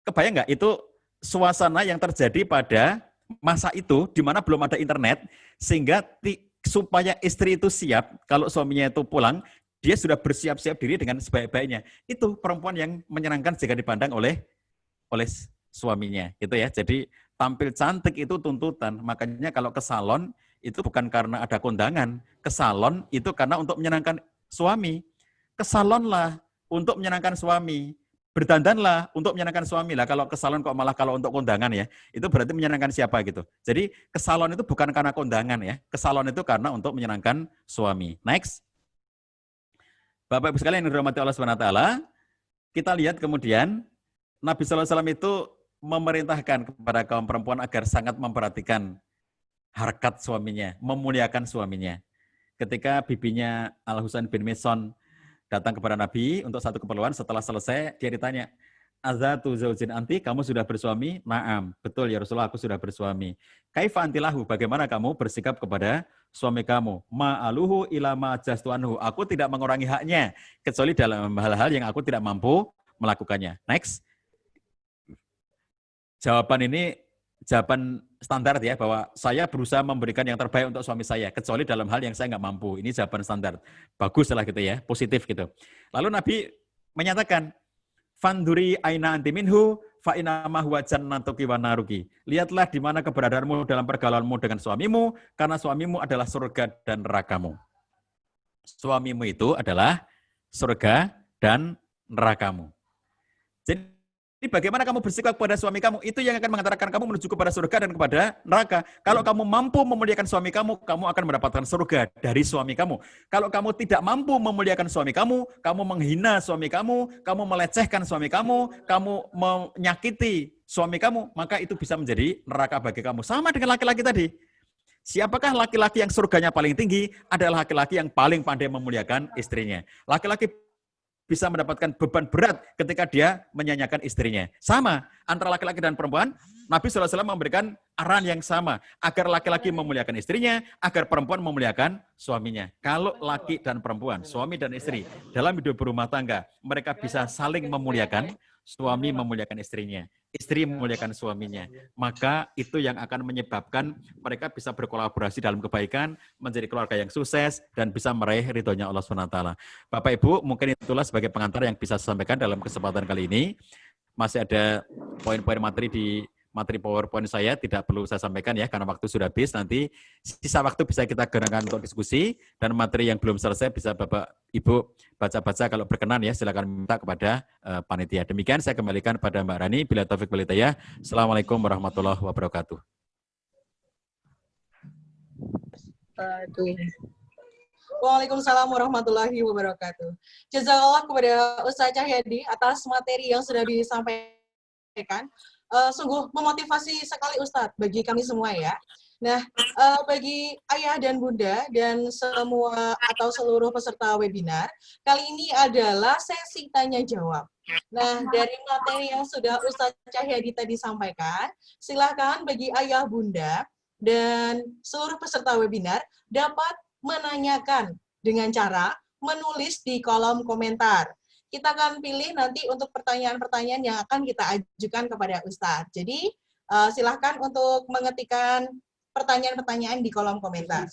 Kebayang nggak itu suasana yang terjadi pada masa itu, di mana belum ada internet, sehingga supaya istri itu siap, kalau suaminya itu pulang, dia sudah bersiap-siap diri dengan sebaik-baiknya. Itu perempuan yang menyenangkan jika dipandang oleh suaminya. Gitu ya, jadi tampil cantik itu tuntutan. Makanya kalau ke salon itu bukan karena ada kondangan. Ke salon itu karena untuk menyenangkan suami. Ke salonlah untuk menyenangkan suami. Berdandanlah untuk menyenangkan suami lah. Kalau ke salon kok malah kalau untuk kondangan ya. Itu berarti menyenangkan siapa gitu. Jadi ke salon itu bukan karena kondangan ya. Ke salon itu karena untuk menyenangkan suami. Next. Bapak Ibu sekalian yang dirahmati Allah SWT, kita lihat kemudian Nabi SAW itu memerintahkan kepada kaum perempuan agar sangat memperhatikan harkat suaminya, memuliakan suaminya. Ketika bibinya Al-Husain bin Mihsan datang kepada Nabi untuk satu keperluan, setelah selesai dia ditanya, Azatu zaujin anti, kamu sudah bersuami? Naam, betul ya Rasulullah, aku sudah bersuami. Kaifa antilahu, bagaimana kamu bersikap kepada suami kamu? Ma'aluhu ilama jastu anhu, aku tidak mengurangi haknya, kecuali dalam hal-hal yang aku tidak mampu melakukannya. Next. Jawaban ini jawaban standar ya, bahwa saya berusaha memberikan yang terbaik untuk suami saya, kecuali dalam hal yang saya nggak mampu. Ini jawaban standar. Bagus lah gitu ya, positif gitu. Lalu Nabi menyatakan, Fanduri aina anti minhu fa inna ma huwa jannatuki wa naruki. Lihatlah di mana keberadaanmu dalam pergaulanmu dengan suamimu, karena suamimu adalah surga dan nerakamu. Suamimu itu adalah surga dan nerakamu. Jadi bagaimana kamu bersikap kepada suami kamu, itu yang akan mengantarkan kamu menuju kepada surga dan kepada neraka. Kalau kamu mampu memuliakan suami kamu, kamu akan mendapatkan surga dari suami kamu. Kalau kamu tidak mampu memuliakan suami kamu menghina suami kamu melecehkan suami kamu menyakiti suami kamu, maka itu bisa menjadi neraka bagi kamu. Sama dengan laki-laki tadi. Siapakah laki-laki yang surganya paling tinggi? Adalah laki-laki yang paling pandai memuliakan istrinya. Laki-laki bisa mendapatkan beban berat ketika dia menyanyikan istrinya. Sama, antara laki-laki dan perempuan, Nabi SAW memberikan arahan yang sama, agar laki-laki memuliakan istrinya, agar perempuan memuliakan suaminya. Kalau laki dan perempuan, suami dan istri, dalam hidup berumah tangga, mereka bisa saling memuliakan, suami memuliakan istrinya, istri memuliakan suaminya, maka itu yang akan menyebabkan mereka bisa berkolaborasi dalam kebaikan, menjadi keluarga yang sukses, dan bisa meraih ridhonya Allah SWT. Bapak Ibu, mungkin itulah sebagai pengantar yang bisa saya sampaikan dalam kesempatan kali ini. Masih ada poin-poin materi di materi PowerPoint saya, tidak perlu saya sampaikan ya, karena waktu sudah habis. Nanti sisa waktu bisa kita gunakan untuk diskusi, dan materi yang belum selesai bisa Bapak Ibu baca-baca kalau berkenan ya, silakan minta kepada panitia. Demikian saya kembalikan pada Mbak Rani. Bila taufik wal hidayah. Assalamualaikum warahmatullahi wabarakatuh. Waalaikumsalam warahmatullahi wabarakatuh. Jazakallah kepada Ustaz Cahyadi atas materi yang sudah disampaikan. Sungguh memotivasi sekali Ustadz bagi kami semua ya. Nah, bagi ayah dan bunda dan semua atau seluruh peserta webinar, kali ini adalah sesi tanya jawab. Nah, dari materi yang sudah Ustadz Cahyadi tadi sampaikan, silakan bagi ayah bunda dan seluruh peserta webinar dapat menanyakan dengan cara menulis di kolom komentar. Kita akan pilih nanti untuk pertanyaan-pertanyaan yang akan kita ajukan kepada Ustadz. Jadi, silahkan untuk mengetikkan pertanyaan-pertanyaan di kolom komentar.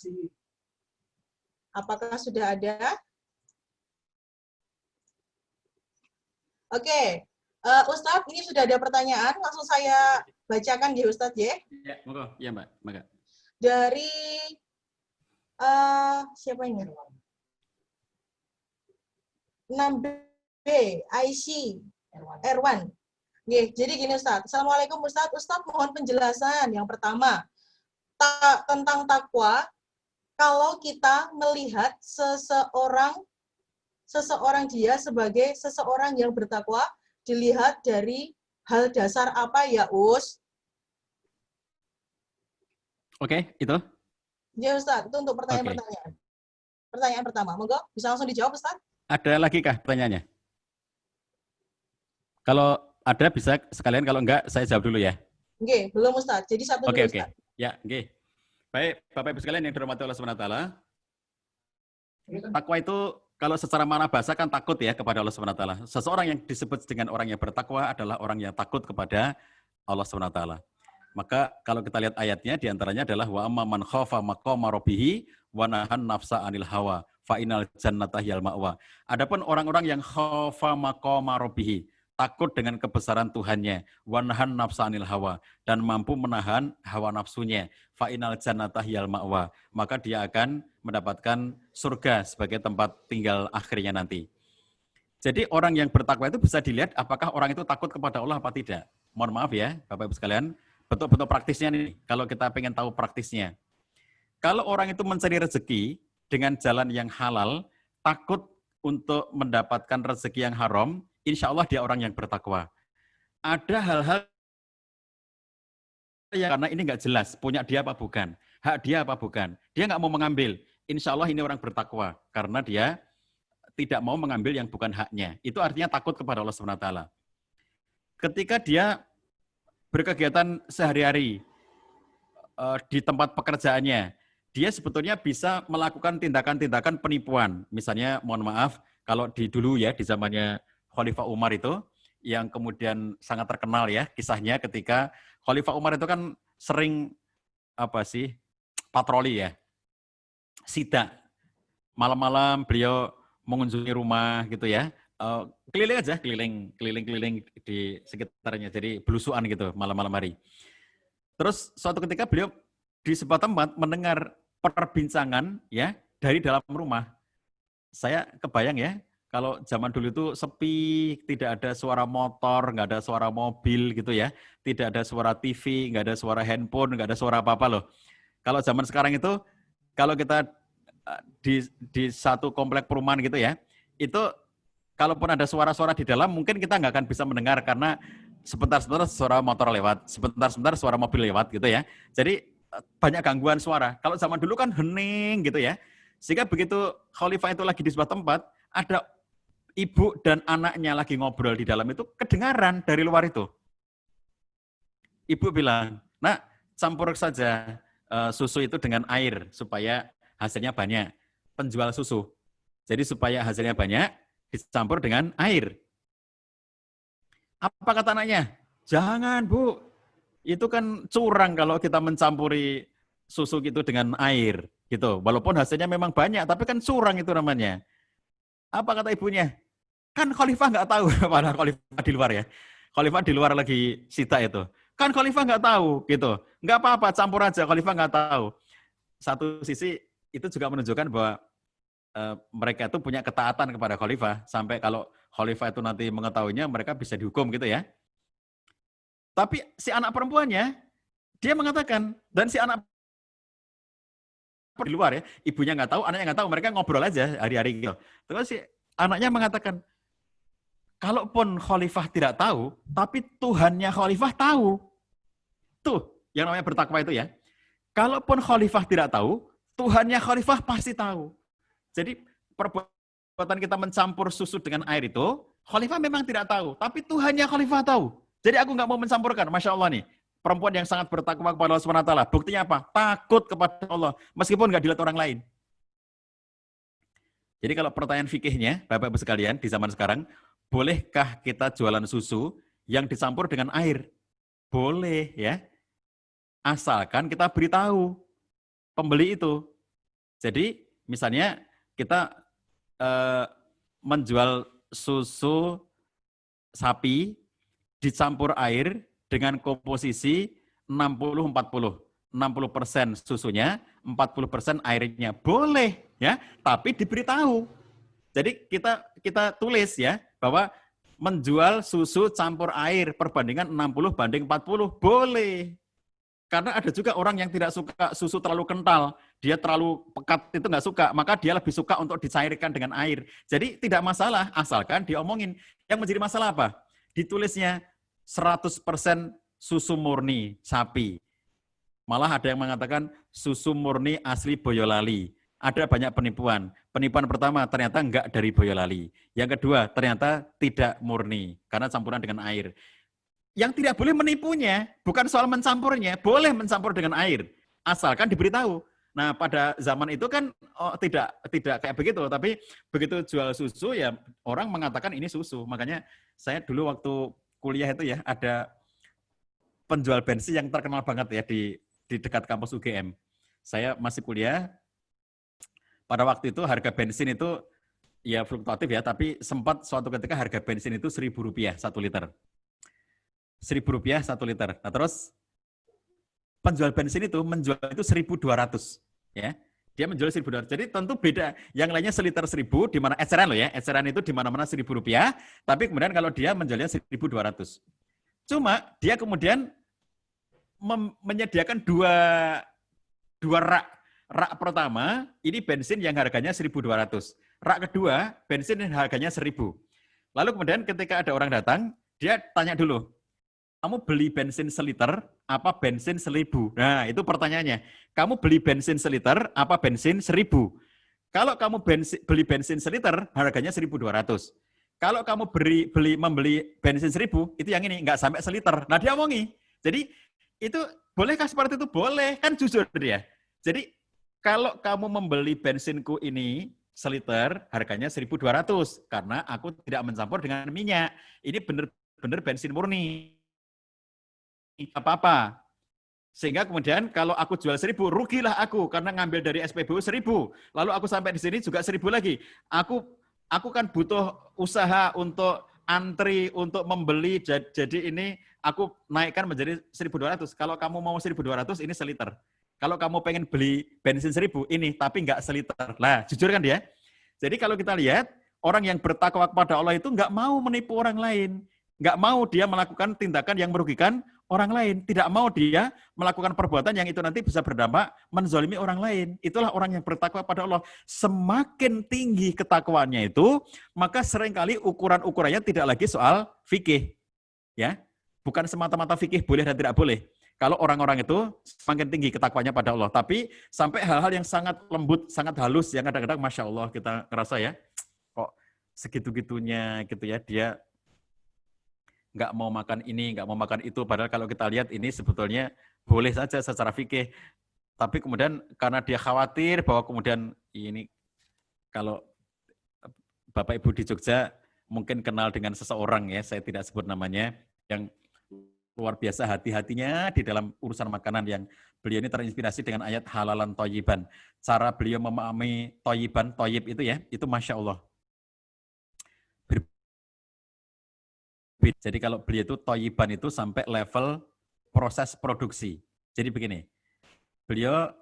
Apakah sudah ada? Oke, Ustadz, ini sudah ada pertanyaan. Langsung saya bacakan ya, Ustadz ya. Ya, monggo. Ya, Mbak. Monggo. Dari siapa ini? 6B, IC, Erwan. Jadi gini Ustadz, Assalamualaikum Ustadz. Ustadz mohon penjelasan. Yang pertama, tentang takwa kalau kita melihat seseorang dia sebagai seseorang yang bertakwa dilihat dari hal dasar apa ya, Us? Oke, itu. Ya, Ustaz, itu untuk pertanyaan-pertanyaan. Pertanyaan pertama, monggo bisa langsung dijawab, Ustaz? Ada lagi kah pertanyaannya? Kalau ada bisa sekalian, kalau enggak saya jawab dulu ya. Oke, belum Ustaz. Jadi satu dulu, Ustaz. Ya, oke. Baik, Bapak Ibu sekalian yang dirahmati Allah SWT. Takwa itu kalau secara makna bahasa kan takut ya kepada Allah SWT. Seseorang yang disebut dengan orang yang bertakwa adalah orang yang takut kepada Allah SWT. Maka kalau kita lihat ayatnya diantaranya adalah wa amma man khafa maqama rabbih wa nahan nafsa anil hawa fa innal jannata hiyal ma'wa. Adapun orang-orang yang khafa maqama rabbih, takut dengan kebesaran Tuhannya, wa nahan nafsa anil hawa, dan mampu menahan hawa nafsunya, fa innal jannata hiyal ma'wa, maka dia akan mendapatkan surga sebagai tempat tinggal akhirnya nanti. Jadi orang yang bertakwa itu bisa dilihat apakah orang itu takut kepada Allah apa tidak. Mohon maaf ya Bapak Ibu sekalian, bentuk-bentuk praktisnya nih, kalau kita pengen tahu praktisnya. Kalau orang itu mencari rezeki dengan jalan yang halal, takut untuk mendapatkan rezeki yang haram, insya Allah dia orang yang bertakwa. Ada hal-hal yang karena ini nggak jelas, punya dia apa bukan, hak dia apa bukan, dia nggak mau mengambil, insya Allah ini orang bertakwa, karena dia tidak mau mengambil yang bukan haknya. Itu artinya takut kepada Allah SWT. Ketika dia berkegiatan sehari-hari di tempat pekerjaannya, dia sebetulnya bisa melakukan tindakan-tindakan penipuan. Misalnya, mohon maaf, kalau dulu ya, di zamannya Khalifah Umar itu, yang kemudian sangat terkenal ya, kisahnya ketika Khalifah Umar itu kan sering, patroli ya, sida. Malam-malam beliau mengunjungi rumah gitu ya, keliling aja, keliling di sekitarnya, jadi belusuan gitu malam-malam hari. Terus suatu ketika beliau di sebuah tempat mendengar perbincangan ya dari dalam rumah. Saya kebayang ya, kalau zaman dulu itu sepi, tidak ada suara motor, nggak ada suara mobil gitu ya, tidak ada suara TV, nggak ada suara handphone, nggak ada suara apa-apa loh. Kalau zaman sekarang itu, kalau kita di satu komplek perumahan gitu ya, itu kalaupun ada suara-suara di dalam, mungkin kita nggak akan bisa mendengar karena sebentar-sebentar suara motor lewat, sebentar-sebentar suara mobil lewat gitu ya. Jadi banyak gangguan suara. Kalau zaman dulu kan hening gitu ya. Sehingga begitu Khalifah itu lagi di sebuah tempat, ada ibu dan anaknya lagi ngobrol di dalam itu, kedengaran dari luar itu. Ibu bilang, "Nak, campur saja susu itu dengan air supaya hasilnya banyak." Penjual susu. Jadi supaya hasilnya banyak, dicampur dengan air. Apa kata anaknya? "Jangan, Bu. Itu kan curang kalau kita mencampuri susu gitu dengan air." Gitu. Walaupun hasilnya memang banyak, tapi kan curang itu namanya. Apa kata ibunya? Kan Khalifah nggak tahu, padahal Khalifah di luar ya. Khalifah di luar lagi sita itu. Kan Khalifah nggak tahu, gitu. Nggak apa-apa, campur aja, Khalifah nggak tahu. Satu sisi itu juga menunjukkan bahwa mereka itu punya ketaatan kepada Khalifah. Sampai kalau Khalifah itu nanti mengetahuinya, mereka bisa dihukum gitu ya. Tapi si anak perempuannya, dia mengatakan, dan si anak di luar ya, ibunya nggak tahu, anaknya nggak tahu, mereka ngobrol aja hari-hari gitu. Terus si anaknya mengatakan, kalaupun Khalifah tidak tahu, tapi Tuhannya Khalifah tahu. Tuh, yang namanya bertakwa itu ya. Kalaupun Khalifah tidak tahu, Tuhannya Khalifah pasti tahu. Jadi perbuatan kita mencampur susu dengan air itu, Khalifah memang tidak tahu, tapi Tuhannya Khalifah tahu. Jadi aku nggak mau mencampurkan, Masya Allah nih. Perempuan yang sangat bertakwa kepada Allah SWT. Buktinya apa? Takut kepada Allah, meskipun nggak dilihat orang lain. Jadi kalau pertanyaan fikihnya, Bapak-Ibu sekalian, di zaman sekarang, bolehkah kita jualan susu yang dicampur dengan air? Boleh ya. Asalkan kita beritahu pembeli itu. Jadi misalnya kita menjual susu sapi dicampur air dengan komposisi 60-40. 60% susunya, 40% airnya. Boleh ya, tapi diberitahu. Jadi kita tulis ya bahwa menjual susu campur air perbandingan 60 banding 40 boleh. Karena ada juga orang yang tidak suka susu terlalu kental, dia terlalu pekat itu nggak suka, maka dia lebih suka untuk dicairkan dengan air. Jadi tidak masalah, asalkan diomongin. Yang menjadi masalah apa? Ditulisnya 100% susu murni sapi. Malah ada yang mengatakan susu murni asli Boyolali. Ada banyak penipuan. Penipuan pertama ternyata enggak dari Boyolali. Yang kedua ternyata tidak murni karena campuran dengan air. Yang tidak boleh menipunya bukan soal mencampurnya, boleh mencampur dengan air asalkan diberitahu. Nah, pada zaman itu kan tidak kayak begitu, tapi begitu jual susu ya orang mengatakan ini susu. Makanya saya dulu waktu kuliah itu ya ada penjual bensin yang terkenal banget ya di dekat kampus UGM. Saya masih kuliah. Pada waktu itu harga bensin itu ya fluktuatif ya, tapi sempat suatu ketika harga bensin itu Rp1.000 1 liter. Rp1.000 1 liter. Nah, terus penjual bensin itu menjual itu 1.200 ya. Dia menjual 1.200. Jadi tentu beda. Yang lainnya seliter 1.000 di mana eceran loh ya. Eceran itu di mana-mana Rp1.000, tapi kemudian kalau dia menjualnya 1.200. Cuma dia kemudian menyediakan dua rak. Rak pertama ini bensin yang harganya 1.200. Rak kedua bensin yang harganya 1.000. Lalu kemudian ketika ada orang datang, dia tanya dulu, kamu beli bensin seliter apa bensin 1.000? Nah, itu pertanyaannya. Kamu beli bensin seliter apa bensin 1.000? Kalau kamu beli bensin seliter, harganya 1.200. Kalau kamu membeli bensin 1.000, itu yang ini, nggak sampai seliter. Nah, dia omongi. Jadi, itu bolehkah seperti itu? Boleh, kan jujur dia. Jadi, kalau kamu membeli bensinku ini seliter, harganya 1.200. Karena aku tidak mencampur dengan minyak. Ini benar-benar bensin murni. Apa-apa. Sehingga kemudian kalau aku jual 1.000, rugilah aku karena ngambil dari SPBU 1.000. Lalu aku sampai di sini juga 1.000 lagi. Aku kan butuh usaha untuk antri, untuk membeli. Jadi ini aku naikkan menjadi 1.200. Kalau kamu mau 1.200, ini seliter. Kalau kamu pengen beli bensin 1.000, ini tapi nggak seliter. Nah, jujur kan dia? Jadi kalau kita lihat, orang yang bertakwa kepada Allah itu nggak mau menipu orang lain. Nggak mau dia melakukan tindakan yang merugikan orang lain. Tidak mau dia melakukan perbuatan yang itu nanti bisa berdampak menzalimi orang lain. Itulah orang yang bertakwa pada Allah. Semakin tinggi ketakwaannya itu, maka seringkali ukuran-ukurannya tidak lagi soal fikih. Ya, bukan semata-mata fikih boleh dan tidak boleh. Kalau orang-orang itu semakin tinggi ketakwaannya pada Allah. Tapi sampai hal-hal yang sangat lembut, sangat halus, yang kadang-kadang Masya Allah kita ngerasa ya, kok segitu-gitunya gitu ya, dia nggak mau makan ini, nggak mau makan itu. Padahal kalau kita lihat ini sebetulnya boleh saja secara fikih. Tapi kemudian karena dia khawatir bahwa kemudian ini, kalau Bapak Ibu di Jogja mungkin kenal dengan seseorang ya, saya tidak sebut namanya, yang luar biasa hati-hatinya di dalam urusan makanan, yang beliau ini terinspirasi dengan ayat halalan thayyiban. Cara beliau memahami thayyiban, thayyib itu ya, itu Masya Allah. Jadi kalau beliau itu thayyiban itu sampai level proses produksi. Jadi begini, beliau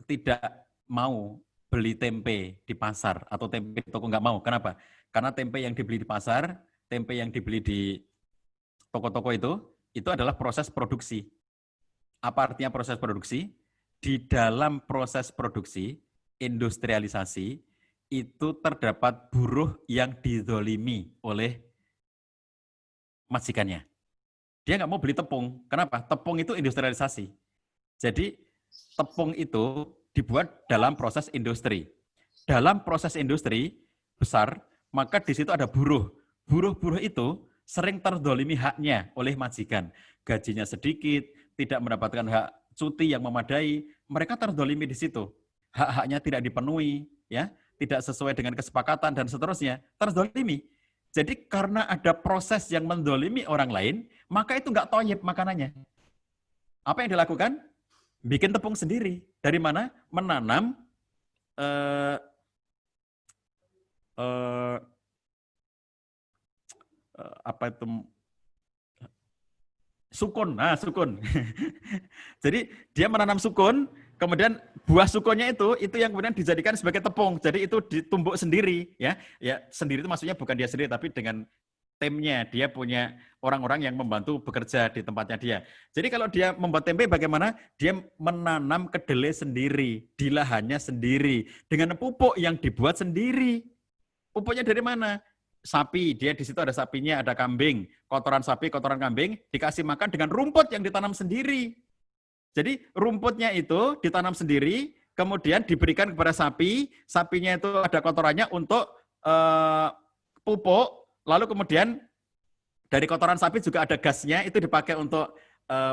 tidak mau beli tempe di pasar atau tempe di toko, nggak mau. Kenapa? Karena tempe yang dibeli di pasar, tempe yang dibeli di toko-toko itu adalah proses produksi. Apa artinya proses produksi? Di dalam proses produksi, industrialisasi, itu terdapat buruh yang dizolimi oleh majikannya. Dia nggak mau beli tepung. Kenapa? Tepung itu industrialisasi. Jadi tepung itu dibuat dalam proses industri. Dalam proses industri besar, maka di situ ada buruh. Buruh-buruh itu sering terzolimi haknya oleh majikan. Gajinya sedikit, tidak mendapatkan hak cuti yang memadai, mereka terzolimi di situ. Hak-haknya tidak dipenuhi, ya, tidak sesuai dengan kesepakatan dan seterusnya, terzolimi. Jadi karena ada proses yang menzolimi orang lain, maka itu nggak thayyib makanannya. Apa yang dilakukan? Bikin tepung sendiri. Dari mana? Menanam apa itu, sukun. Nah, sukun. Jadi dia menanam sukun, kemudian buah sukunnya itu yang kemudian dijadikan sebagai tepung. Jadi itu ditumbuk sendiri, ya. Ya, sendiri itu maksudnya bukan dia sendiri, tapi dengan timnya, dia punya orang-orang yang membantu bekerja di tempatnya dia. Jadi kalau dia membuat tempe bagaimana? Dia menanam kedelai sendiri, di lahannya sendiri, dengan pupuk yang dibuat sendiri. Pupuknya dari mana? Sapi, dia di situ ada sapinya, ada kambing, kotoran sapi, kotoran kambing, dikasih makan dengan rumput yang ditanam sendiri. Jadi rumputnya itu ditanam sendiri, kemudian diberikan kepada sapi, sapinya itu ada kotorannya untuk pupuk, lalu kemudian dari kotoran sapi juga ada gasnya, itu dipakai untuk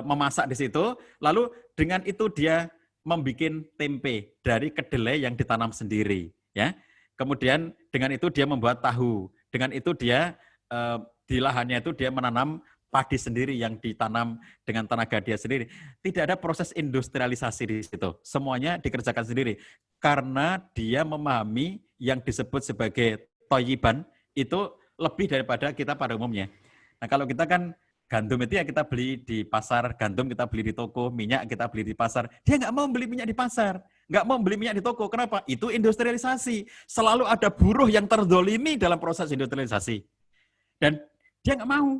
memasak di situ, lalu dengan itu dia membuat tempe dari kedelai yang ditanam sendiri. Ya. Kemudian dengan itu dia membuat tahu. Dengan itu dia di lahannya itu dia menanam padi sendiri yang ditanam dengan tenaga dia sendiri. Tidak ada proses industrialisasi di situ. Semuanya dikerjakan sendiri. Karena dia memahami yang disebut sebagai toyiban itu lebih daripada kita pada umumnya. Nah kalau kita kan gandum itu ya kita beli di pasar, gandum kita beli di toko, minyak kita beli di pasar. Dia nggak mau beli minyak di pasar. Nggak mau beli minyak di toko. Kenapa? Itu industrialisasi. Selalu ada buruh yang terdolimi dalam proses industrialisasi. Dan dia nggak mau.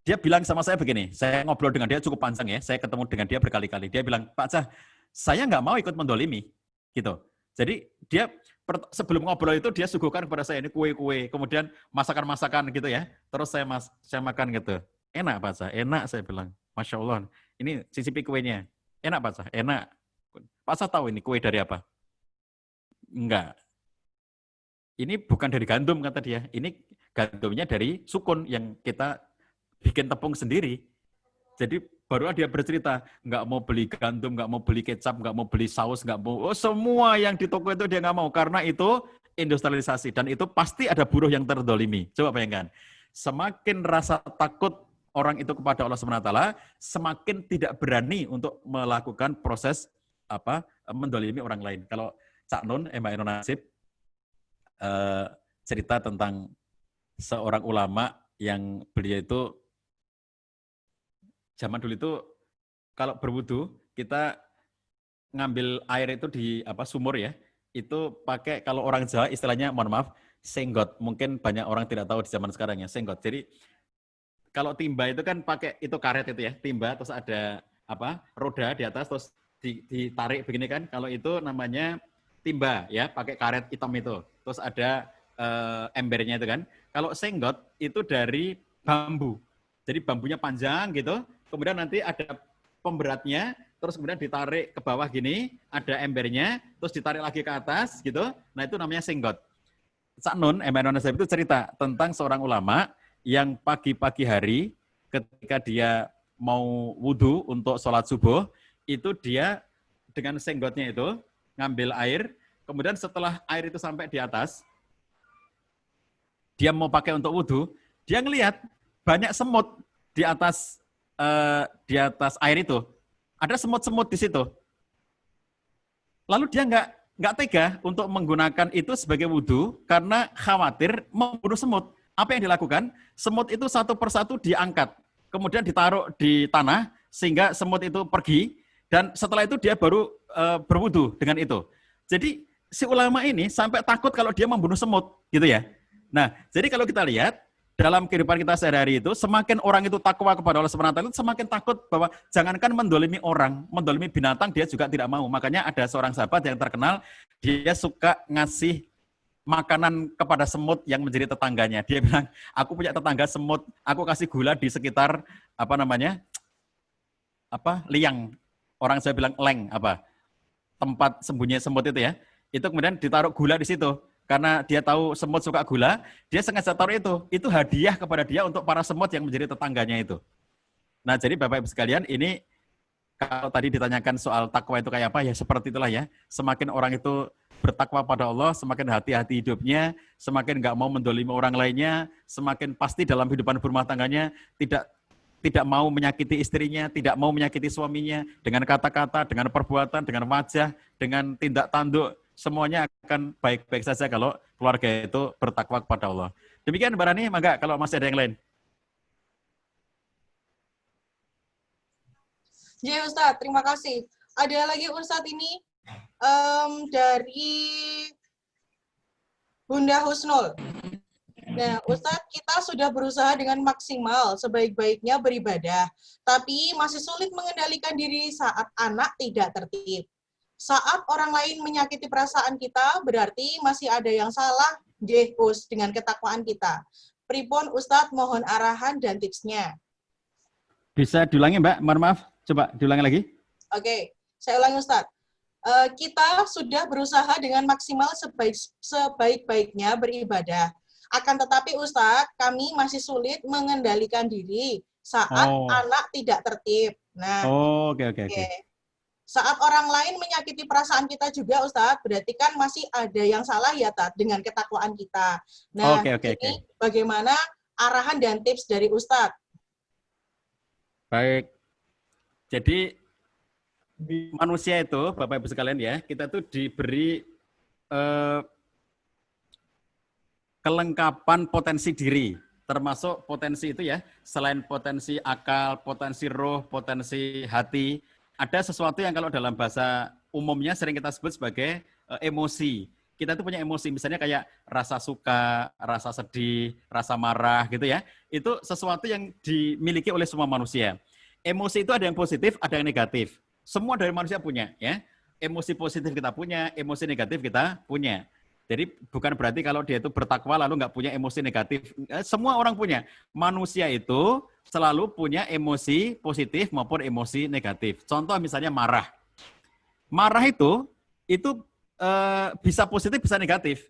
Dia bilang sama saya begini, saya ngobrol dengan dia cukup panjang ya, saya ketemu dengan dia berkali-kali. Dia bilang, Pak Cah, saya nggak mau ikut mendolimi. Gitu. Jadi dia sebelum ngobrol itu dia suguhkan kepada saya ini kue-kue, kemudian masakan-masakan gitu ya. Terus saya makan gitu. Enak Pak Cah, enak saya bilang. Masya Allah, ini cicipi kuenya. Enak Pak Cah, enak. Pak Cah tahu ini kue dari apa? Enggak. Ini bukan dari gandum kata dia. Ini gandumnya dari sukun yang kita bikin tepung sendiri. Jadi baru dia bercerita, nggak mau beli gandum, nggak mau beli kecap, nggak mau beli saus, nggak mau, semua yang di toko itu dia nggak mau. Karena itu industrialisasi. Dan itu pasti ada buruh yang terdolimi. Coba bayangkan. Semakin rasa takut orang itu kepada Allah SWT, semakin tidak berani untuk melakukan proses mendolimi orang lain. Kalau Cak Nun, Mbak Ainun Nasib, cerita tentang seorang ulama yang beliau itu zaman dulu itu kalau berwudu kita ngambil air itu di sumur ya, itu pakai kalau orang Jawa istilahnya mohon maaf senggot. Mungkin banyak orang tidak tahu di zaman sekarang ya senggot. Jadi kalau timba itu kan pakai itu karet itu ya, timba terus ada roda di atas terus ditarik begini kan. Kalau itu namanya timba ya, pakai karet hitam itu. Terus ada embernya itu kan. Kalau senggot itu dari bambu. Jadi bambunya panjang gitu, kemudian nanti ada pemberatnya, terus kemudian ditarik ke bawah gini, ada embernya, terus ditarik lagi ke atas gitu. Nah itu namanya senggot. Cak Nun, Mbak Ainun itu cerita tentang seorang ulama yang pagi-pagi hari ketika dia mau wudhu untuk sholat subuh, itu dia dengan senggotnya itu ngambil air, kemudian setelah air itu sampai di atas, dia mau pakai untuk wudhu, dia ngelihat banyak semut di atas air itu. Ada semut-semut di situ. Lalu dia nggak tega untuk menggunakan itu sebagai wudhu karena khawatir membunuh semut. Apa yang dilakukan? Semut itu satu persatu diangkat, kemudian ditaruh di tanah sehingga semut itu pergi, dan setelah itu dia baru berwudhu dengan itu. Jadi si ulama ini sampai takut kalau dia membunuh semut, gitu ya. Nah, jadi kalau kita lihat dalam kehidupan kita sehari-hari itu, semakin orang itu takwa kepada Allah SWT itu semakin takut bahwa jangankan mendolimi orang, mendolimi binatang dia juga tidak mau. Makanya ada seorang sahabat yang terkenal, dia suka ngasih makanan kepada semut yang menjadi tetangganya. Dia bilang, aku punya tetangga semut, aku kasih gula di sekitar liang. Orang saya bilang leng, tempat sembunyi semut itu ya. Itu kemudian ditaruh gula di situ. Karena dia tahu semut suka gula, dia sengaja taruh itu. Itu hadiah kepada dia untuk para semut yang menjadi tetangganya itu. Nah, jadi Bapak Ibu sekalian, ini kalau tadi ditanyakan soal takwa itu kayak apa, ya seperti itulah ya. Semakin orang itu bertakwa pada Allah, semakin hati-hati hidupnya, semakin nggak mau mendolimi orang lainnya, semakin pasti dalam kehidupan berumah tangganya tidak mau menyakiti istrinya, tidak mau menyakiti suaminya, dengan kata-kata, dengan perbuatan, dengan wajah, dengan tindak tanduk, semuanya akan baik-baik saja kalau keluarga itu bertakwa kepada Allah. Demikian Mbak Rani, mangga kalau masih ada yang lain. Ya Ustadz, terima kasih. Ada lagi Ustadz ini dari Bunda Husnul. Nah, Ustadz, kita sudah berusaha dengan maksimal sebaik-baiknya beribadah, tapi masih sulit mengendalikan diri saat anak tidak tertib. Saat orang lain menyakiti perasaan kita, berarti masih ada yang salah, dengan ketakwaan kita. Pripun Ustadz, mohon arahan dan tipsnya. Bisa diulangi Mbak, mohon maaf. Coba diulangi lagi. Oke, saya ulangi Ustadz. Kita sudah berusaha dengan maksimal sebaik-baiknya beribadah. Akan tetapi Ustadz, kami masih sulit mengendalikan diri saat anak tidak tertib. Nah, Oke. saat orang lain menyakiti perasaan kita juga Ustadz, berarti kan masih ada yang salah ya Tat, dengan ketakwaan kita. Nah, ini bagaimana arahan dan tips dari Ustadz? Baik. Jadi manusia itu, Bapak Ibu sekalian ya, kita tuh diberi kelengkapan potensi diri, termasuk potensi itu ya, selain potensi akal, potensi roh, potensi hati, ada sesuatu yang kalau dalam bahasa umumnya sering kita sebut sebagai emosi. Kita tuh punya emosi, misalnya kayak rasa suka, rasa sedih, rasa marah gitu ya. Itu sesuatu yang dimiliki oleh semua manusia. Emosi itu ada yang positif, ada yang negatif. Semua dari manusia punya ya. Emosi positif kita punya, emosi negatif kita punya. Jadi bukan berarti kalau dia itu bertakwa lalu nggak punya emosi negatif. Semua orang punya. Manusia itu selalu punya emosi positif maupun emosi negatif. Contoh misalnya marah. Marah itu bisa positif, bisa negatif.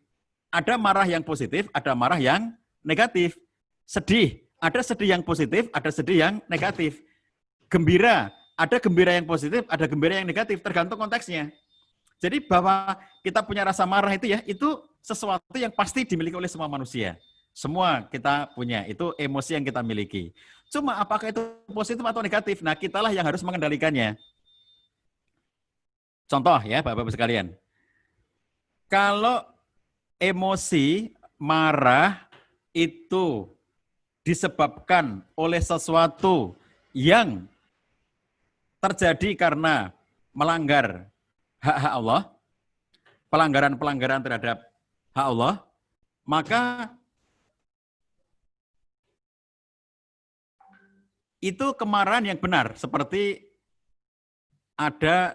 Ada marah yang positif, ada marah yang negatif. Sedih, ada sedih yang positif, ada sedih yang negatif. Gembira, ada gembira yang positif, ada gembira yang negatif, tergantung konteksnya. Jadi bahwa kita punya rasa marah itu ya, itu sesuatu yang pasti dimiliki oleh semua manusia. Semua kita punya, itu emosi yang kita miliki. Cuma apakah itu positif atau negatif? Nah, kitalah yang harus mengendalikannya. Contoh ya, Bapak-Bapak sekalian. Kalau emosi marah itu disebabkan oleh sesuatu yang terjadi karena melanggar hak-hak Allah, pelanggaran-pelanggaran terhadap hak Allah, maka itu kemarahan yang benar, seperti ada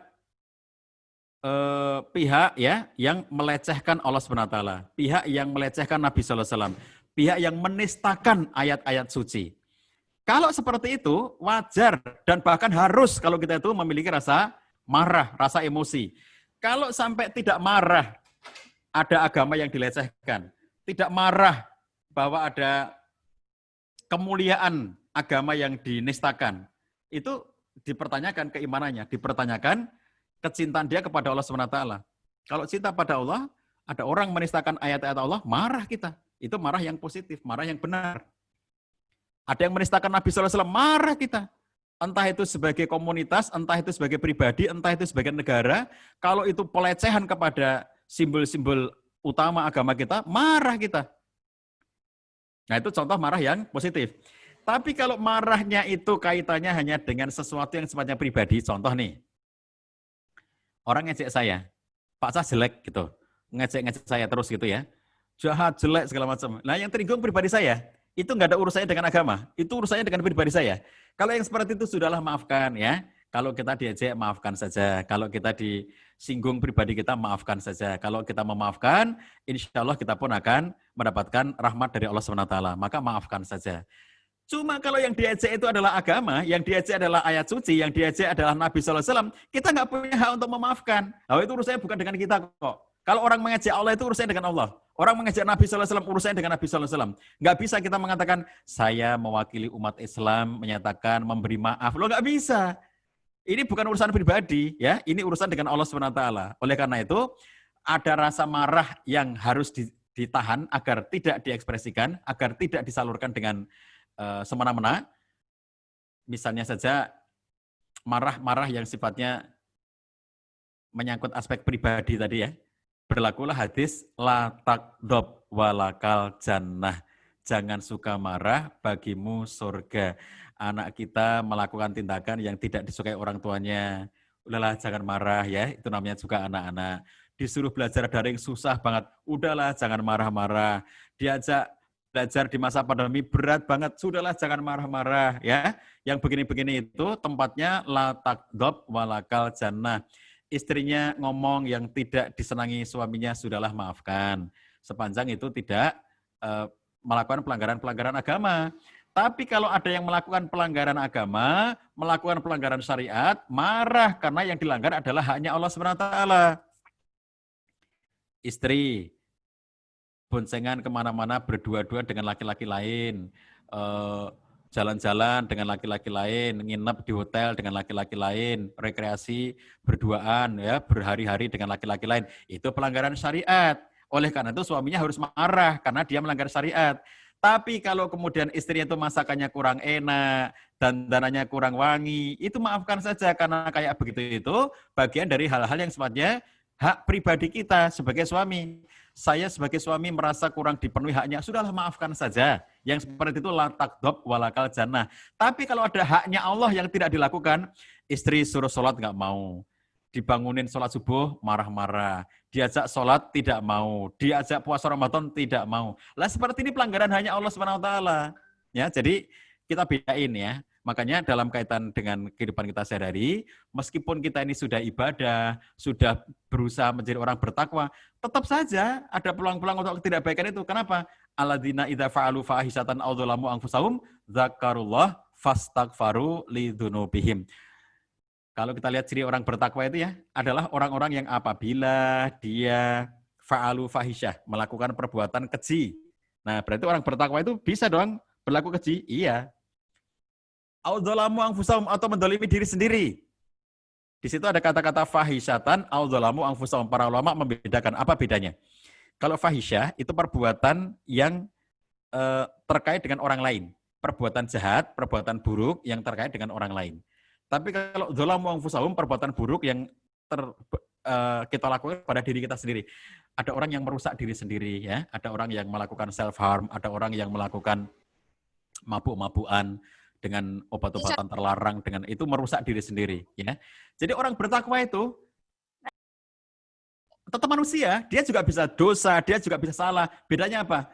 pihak ya yang melecehkan Allah SWT, pihak yang melecehkan Nabi SAW, pihak yang menistakan ayat-ayat suci. Kalau seperti itu wajar dan bahkan harus kalau kita itu memiliki rasa marah, rasa emosi. Kalau sampai tidak marah, ada agama yang dilecehkan. Tidak marah bahwa ada kemuliaan agama yang dinistakan. Itu dipertanyakan keimanannya, dipertanyakan kecintaan dia kepada Allah SWT. Kalau cinta pada Allah, ada orang menistakan ayat-ayat Allah, marah kita. Itu marah yang positif, marah yang benar. Ada yang menistakan Nabi SAW, marah kita. Entah itu sebagai komunitas, entah itu sebagai pribadi, entah itu sebagai negara. Kalau itu pelecehan kepada simbol-simbol utama agama kita, marah kita. Nah itu contoh marah yang positif. Tapi kalau marahnya itu kaitannya hanya dengan sesuatu yang sifatnya pribadi, contoh nih, orang ngejek saya, Pak Cah jelek gitu, ngejek saya terus gitu ya, jahat, jelek segala macam. Nah yang tersinggung pribadi saya, itu nggak ada urusannya dengan agama, itu urusannya dengan pribadi saya. Kalau yang seperti itu sudahlah maafkan ya. Kalau kita diejek maafkan saja. Kalau kita disinggung pribadi kita maafkan saja. Kalau kita memaafkan, insya Allah kita pun akan mendapatkan rahmat dari Allah SWT. Maka maafkan saja. Cuma kalau yang diejek itu adalah agama, yang diejek adalah ayat suci, yang diejek adalah Nabi SAW, kita nggak punya hak untuk memaafkan. Nah, itu urusannya bukan dengan kita kok. Kalau orang mengejek Allah itu urusannya dengan Allah. Orang mengejek Nabi SAW urusannya dengan Nabi SAW. Nggak bisa kita mengatakan, saya mewakili umat Islam, menyatakan, memberi maaf. Loh nggak bisa. Ini bukan urusan pribadi, ya. Ini urusan dengan Allah SWT. Oleh karena itu, ada rasa marah yang harus ditahan agar tidak diekspresikan, agar tidak disalurkan dengan semena-mena. Misalnya saja, marah-marah yang sifatnya menyangkut aspek pribadi tadi ya. Berlakulah hadis la takdob walakal jannah. Jangan suka marah, bagimu surga. Anak kita melakukan tindakan yang tidak disukai orang tuanya. Udahlah jangan marah ya, itu namanya juga anak-anak. Disuruh belajar daring susah banget. Udahlah jangan marah-marah. Diajak belajar di masa pandemi berat banget. Sudahlah jangan marah-marah ya. Yang begini-begini itu tempatnya la taqdab walakal jannah. Istrinya ngomong yang tidak disenangi suaminya, sudahlah maafkan. Sepanjang itu tidak melakukan pelanggaran-pelanggaran agama. Tapi kalau ada yang melakukan pelanggaran agama, melakukan pelanggaran syariat, marah karena yang dilanggar adalah haknya Allah SWT. Istri boncengan kemana-mana berdua-dua dengan laki-laki lain, jalan-jalan dengan laki-laki lain, nginep di hotel dengan laki-laki lain, rekreasi berduaan ya berhari-hari dengan laki-laki lain, itu pelanggaran syariat. Oleh karena itu suaminya harus marah karena dia melanggar syariat. Tapi kalau kemudian istrinya itu masakannya kurang enak, dandanannya kurang wangi, itu maafkan saja karena kayak begitu itu bagian dari hal-hal yang sifatnya hak pribadi kita sebagai suami. Saya sebagai suami merasa kurang dipenuhi haknya, sudahlah maafkan saja. Yang seperti itu la taqdab walakal jannah. Tapi kalau ada haknya Allah yang tidak dilakukan, istri suruh sholat nggak mau. Dibangunin sholat subuh, marah-marah. Diajak sholat, tidak mau. Diajak puasa Ramadan, tidak mau. Lah seperti ini pelanggaran hanya Allah SWT. Ya, jadi kita bedain ya. Makanya dalam kaitan dengan kehidupan kita sehari-hari, meskipun kita ini sudah ibadah, sudah berusaha menjadi orang bertakwa, tetap saja ada peluang-peluang untuk ketidakbaikan itu. Kenapa? Alladzina idza fa'alu fahisatan aw dzalamu anfusahum dzakarullah fastaghfaru lidzunubihim. Kalau kita lihat ciri orang bertakwa itu ya, adalah orang-orang yang apabila dia fa'alu fahisyah, melakukan perbuatan keji. Nah, berarti orang bertakwa itu bisa dong berlaku keji? Iya. Audolamu anfusahum, atau mendolimi diri sendiri. Di situ ada kata-kata fahisyatan, audolamu anfusahum. Para ulama membedakan. Apa bedanya? Kalau fahisyah itu perbuatan yang terkait dengan orang lain. Perbuatan jahat, perbuatan buruk yang terkait dengan orang lain. Tapi kalau dzalamu anfusahum, perbuatan buruk yang kita lakukan pada diri kita sendiri. Ada orang yang merusak diri sendiri, ya. Ada orang yang melakukan self harm, ada orang yang melakukan mabuk-mabukan dengan obat-obatan terlarang, dengan itu merusak diri sendiri, ya. Jadi orang bertakwa itu tetap manusia, dia juga bisa dosa, dia juga bisa salah. Bedanya apa?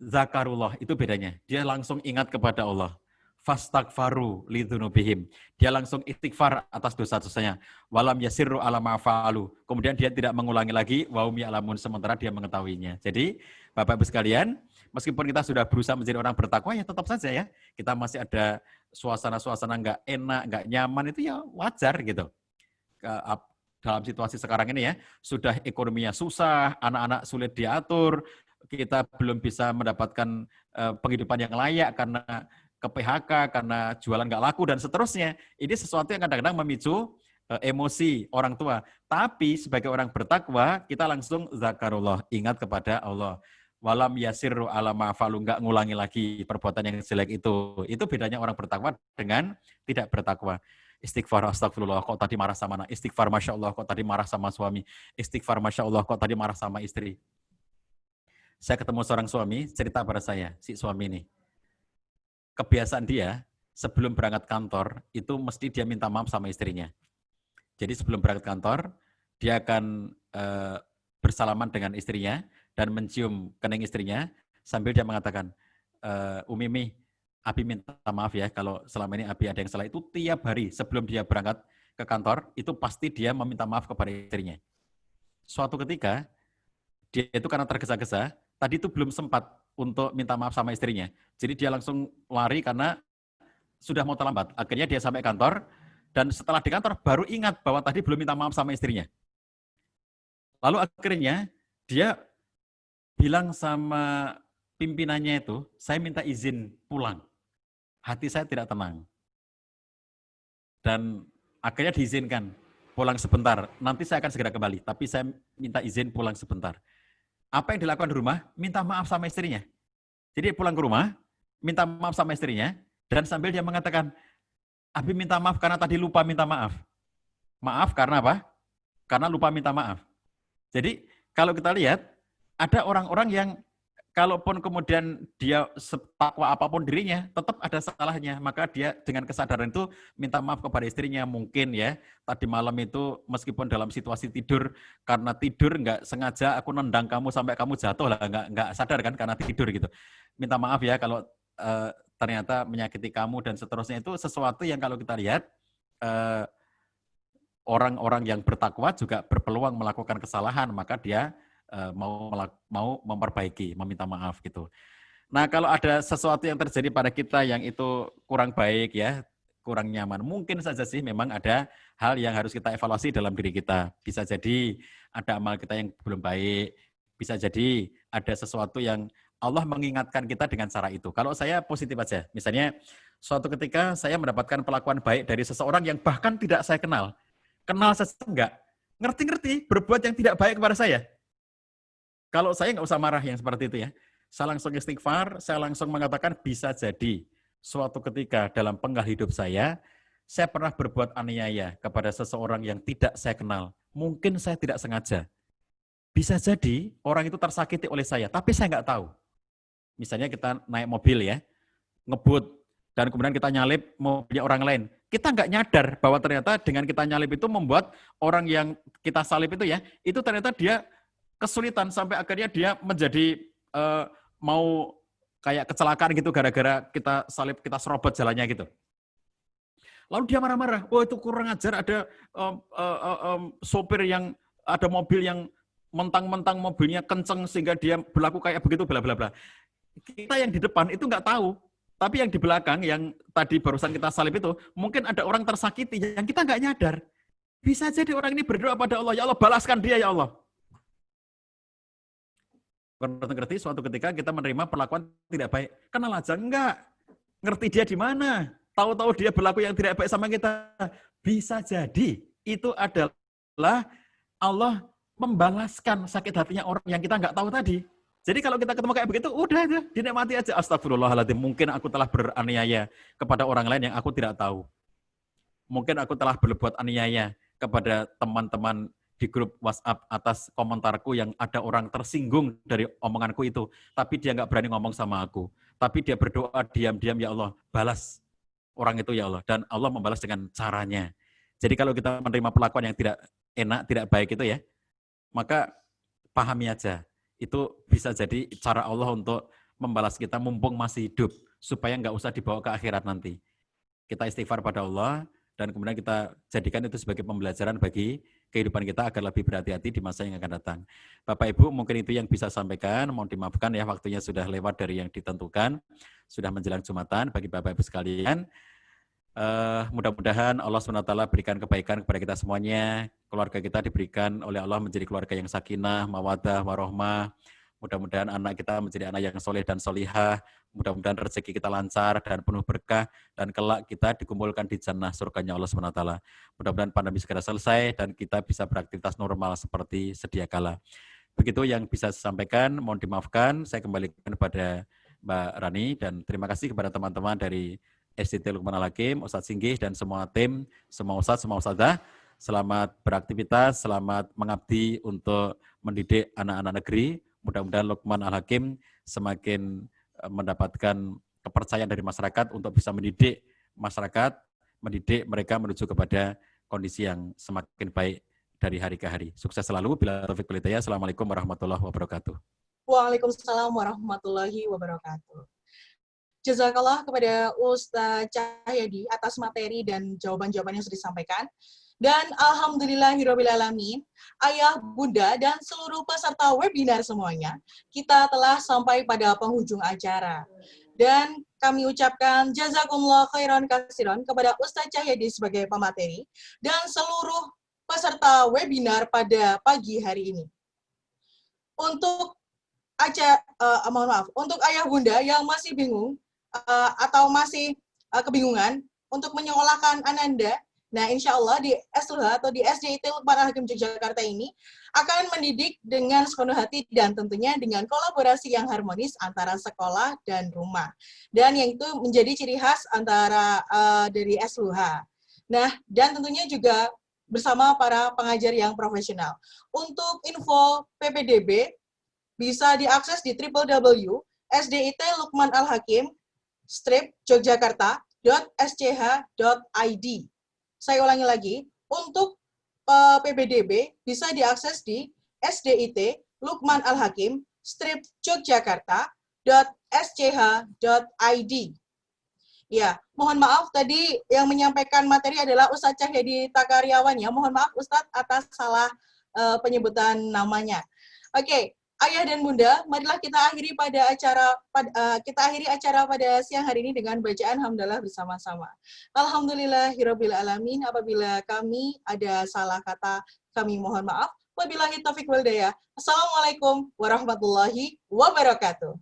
Zakarullah, itu bedanya. Dia langsung ingat kepada Allah. Fastaghfaru lidzunubihim. Dia langsung istighfar atas dosa-dosanya. Walam yasirru ala ma'falu. Kemudian dia tidak mengulangi lagi wa hum ya'lamun, sementara dia mengetahuinya. Jadi, Bapak Ibu sekalian, meskipun kita sudah berusaha menjadi orang bertakwa, ya tetap saja ya. Kita masih ada suasana-suasana nggak enak, nggak nyaman, itu ya wajar gitu. Dalam situasi sekarang ini ya, sudah ekonominya susah, anak-anak sulit diatur, kita belum bisa mendapatkan penghidupan yang layak karena ke PHK, karena jualan nggak laku, dan seterusnya. Ini sesuatu yang kadang-kadang memicu emosi orang tua. Tapi sebagai orang bertakwa, kita langsung zakarullah, ingat kepada Allah. Walam yasirru ala ma'falu, nggak ngulangi lagi perbuatan yang jelek itu. Itu bedanya orang bertakwa dengan tidak bertakwa. Istighfar, astagfirullah, kok tadi marah sama anak. Istighfar, Masya Allah, kok tadi marah sama suami. Istighfar, Masya Allah, kok tadi marah sama istri. Saya ketemu seorang suami, cerita pada saya, si suami ini. Kebiasaan dia, sebelum berangkat kantor, itu mesti dia minta maaf sama istrinya. Jadi sebelum berangkat kantor, dia akan bersalaman dengan istrinya, dan mencium kening istrinya, sambil dia mengatakan, Umi, Abi minta maaf ya, kalau selama ini Abi ada yang salah. Itu tiap hari sebelum dia berangkat ke kantor, itu pasti dia meminta maaf kepada istrinya. Suatu ketika, dia itu karena tergesa-gesa, tadi itu belum sempat untuk minta maaf sama istrinya. Jadi dia langsung lari karena sudah mau terlambat. Akhirnya dia sampai kantor, dan setelah di kantor baru ingat bahwa tadi belum minta maaf sama istrinya. Lalu akhirnya dia bilang sama pimpinannya itu, saya minta izin pulang. Hati saya tidak tenang. Dan akhirnya diizinkan pulang sebentar. Nanti saya akan segera kembali, tapi saya minta izin pulang sebentar. Apa yang dilakukan di rumah? Minta maaf sama istrinya. Jadi pulang ke rumah, minta maaf sama istrinya, dan sambil dia mengatakan, Abi minta maaf karena tadi lupa minta maaf. Maaf karena apa? Karena lupa minta maaf. Jadi kalau kita lihat, ada orang-orang yang kalaupun kemudian dia setakwa apapun dirinya, tetap ada salahnya. Maka dia dengan kesadaran itu minta maaf kepada istrinya. Mungkin ya, tadi malam itu meskipun dalam situasi tidur, karena tidur nggak sengaja aku nendang kamu sampai kamu jatuh lah, nggak sadar kan karena tidur gitu. Minta maaf ya kalau ternyata menyakiti kamu dan seterusnya. Itu sesuatu yang kalau kita lihat, orang-orang yang bertakwa juga berpeluang melakukan kesalahan, maka dia mau memperbaiki, meminta maaf gitu. Nah, kalau ada sesuatu yang terjadi pada kita yang itu kurang baik ya, kurang nyaman, mungkin saja sih memang ada hal yang harus kita evaluasi dalam diri kita. Bisa jadi ada amal kita yang belum baik, bisa jadi ada sesuatu yang Allah mengingatkan kita dengan cara itu. Kalau saya positif aja, misalnya suatu ketika saya mendapatkan perlakuan baik dari seseorang yang bahkan tidak saya kenal saja enggak, ngerti-ngerti berbuat yang tidak baik kepada saya. Kalau saya nggak usah marah yang seperti itu ya. Saya langsung istighfar, saya langsung mengatakan bisa jadi suatu ketika dalam penggal hidup saya pernah berbuat aniaya kepada seseorang yang tidak saya kenal. Mungkin saya tidak sengaja. Bisa jadi orang itu tersakiti oleh saya, tapi saya nggak tahu. Misalnya kita naik mobil ya, ngebut, dan kemudian kita nyalip mobilnya orang lain. Kita nggak nyadar bahwa ternyata dengan kita nyalip itu membuat orang yang kita salip itu ya, itu ternyata dia kesulitan sampai akhirnya dia menjadi mau kayak kecelakaan gitu gara-gara kita salip, kita serobot jalannya gitu. Lalu dia marah-marah, oh itu kurang ajar, ada sopir yang, ada mobil yang mentang-mentang mobilnya kenceng sehingga dia berlaku kayak begitu, bla bla bla. Kita yang di depan itu nggak tahu, tapi yang di belakang yang tadi barusan kita salip itu, mungkin ada orang tersakiti yang kita nggak nyadar. Bisa jadi orang ini berdoa pada Allah, ya Allah balaskan dia ya Allah. Ngerti suatu ketika kita menerima perlakuan tidak baik, kenal aja enggak, ngerti dia di mana, tahu-tahu dia berlaku yang tidak baik sama kita. Bisa jadi itu adalah Allah membalaskan sakit hatinya orang yang kita nggak tahu tadi. Jadi kalau kita ketemu kayak begitu, udah dinikmati aja. Astagfirullahaladzim, mungkin aku telah beraniaya kepada orang lain yang aku tidak tahu. Mungkin aku telah berbuat aniaya kepada teman-teman di grup WhatsApp atas komentarku yang ada orang tersinggung dari omonganku itu. Tapi dia nggak berani ngomong sama aku. Tapi dia berdoa diam-diam, ya Allah, balas orang itu ya Allah. Dan Allah membalas dengan caranya. Jadi kalau kita menerima perlakuan yang tidak enak, tidak baik itu ya, maka pahami aja. Itu bisa jadi cara Allah untuk membalas kita mumpung masih hidup. Supaya nggak usah dibawa ke akhirat nanti. Kita istighfar pada Allah, dan kemudian kita jadikan itu sebagai pembelajaran bagi kehidupan kita agar lebih berhati-hati di masa yang akan datang. Bapak Ibu, mungkin itu yang bisa sampaikan. Mohon dimaafkan ya, waktunya sudah lewat dari yang ditentukan. Sudah menjelang Jumatan bagi Bapak Ibu sekalian. Mudah-mudahan Allah SWT berikan kebaikan kepada kita semuanya. Keluarga kita diberikan oleh Allah menjadi keluarga yang sakinah, mawadah, warohmah. Mudah-mudahan anak kita menjadi anak yang soleh dan solihah. Mudah-mudahan rezeki kita lancar dan penuh berkah. Dan kelak kita dikumpulkan di jannah surganya Allah SWT. Mudah-mudahan pandemi segera selesai dan kita bisa beraktivitas normal seperti sedia kala. Begitu yang bisa saya sampaikan. Mohon dimaafkan. Saya kembalikan kepada Mbak Rani. Dan terima kasih kepada teman-teman dari SDT Luqman Al-Hakim, Ustadz Singgih, dan semua tim, semua Ustadz, semua Ustadzah. Selamat beraktivitas, selamat mengabdi untuk mendidik anak-anak negeri. Mudah-mudahan Luqman Al-Hakim semakin mendapatkan kepercayaan dari masyarakat untuk bisa mendidik masyarakat, mendidik mereka menuju kepada kondisi yang semakin baik dari hari ke hari. Sukses selalu. Bila taufiq wal hidayah. Assalamualaikum warahmatullahi wabarakatuh. Waalaikumsalam warahmatullahi wabarakatuh. Jazakallah kepada Ustaz Cahyadi atas materi dan jawaban-jawaban yang sudah disampaikan. Dan alhamdulillahirrabbilalamin, ayah, bunda, dan seluruh peserta webinar semuanya, kita telah sampai pada penghujung acara. Dan kami ucapkan jazakumullah khairan katsiran kepada Ustaz Cahyadi sebagai pemateri dan seluruh peserta webinar pada pagi hari ini. Untuk untuk ayah bunda yang masih bingung atau masih kebingungan untuk menyekolahkan Ananda, nah insya Allah di SLH atau di SDIT Luqman Al-Hakim Yogyakarta ini akan mendidik dengan sepenuh hati dan tentunya dengan kolaborasi yang harmonis antara sekolah dan rumah. Dan yang itu menjadi ciri khas antara dari SLH. Nah, dan tentunya juga bersama para pengajar yang profesional. Untuk info PPDB, bisa diakses di www.sdit-lukmanalhakim-jogjakarta.sch.id. Saya ulangi lagi, untuk PBDB bisa diakses di sdit-lukmanalhakim-jogjakarta.sch.id. Ya, mohon maaf tadi yang menyampaikan materi adalah Ustadz Cahyadi Takaryawan ya. Mohon maaf Ustadz atas salah penyebutan namanya. Oke, Ayah dan Bunda, marilah kita akhiri acara pada siang hari ini dengan bacaan hamdalah bersama-sama. Alhamdulillahirabbil alamin. Apabila kami ada salah kata, kami mohon maaf. Wabillahi taufiq wal hidayah. Assalamualaikum warahmatullahi wabarakatuh.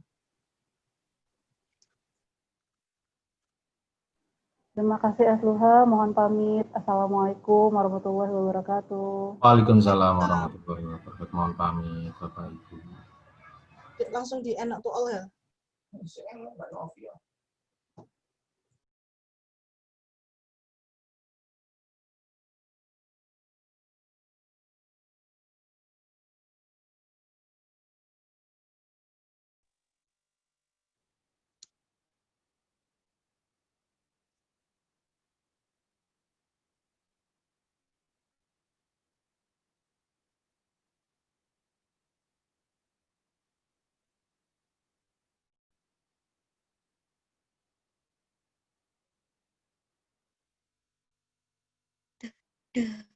Terima kasih Asluha, mohon pamit. Assalamualaikum warahmatullahi wabarakatuh. Waalaikumsalam warahmatullahi wabarakatuh. Mohon pamit, Bapak Ibu. Langsung di enak tuh all ya. Duh.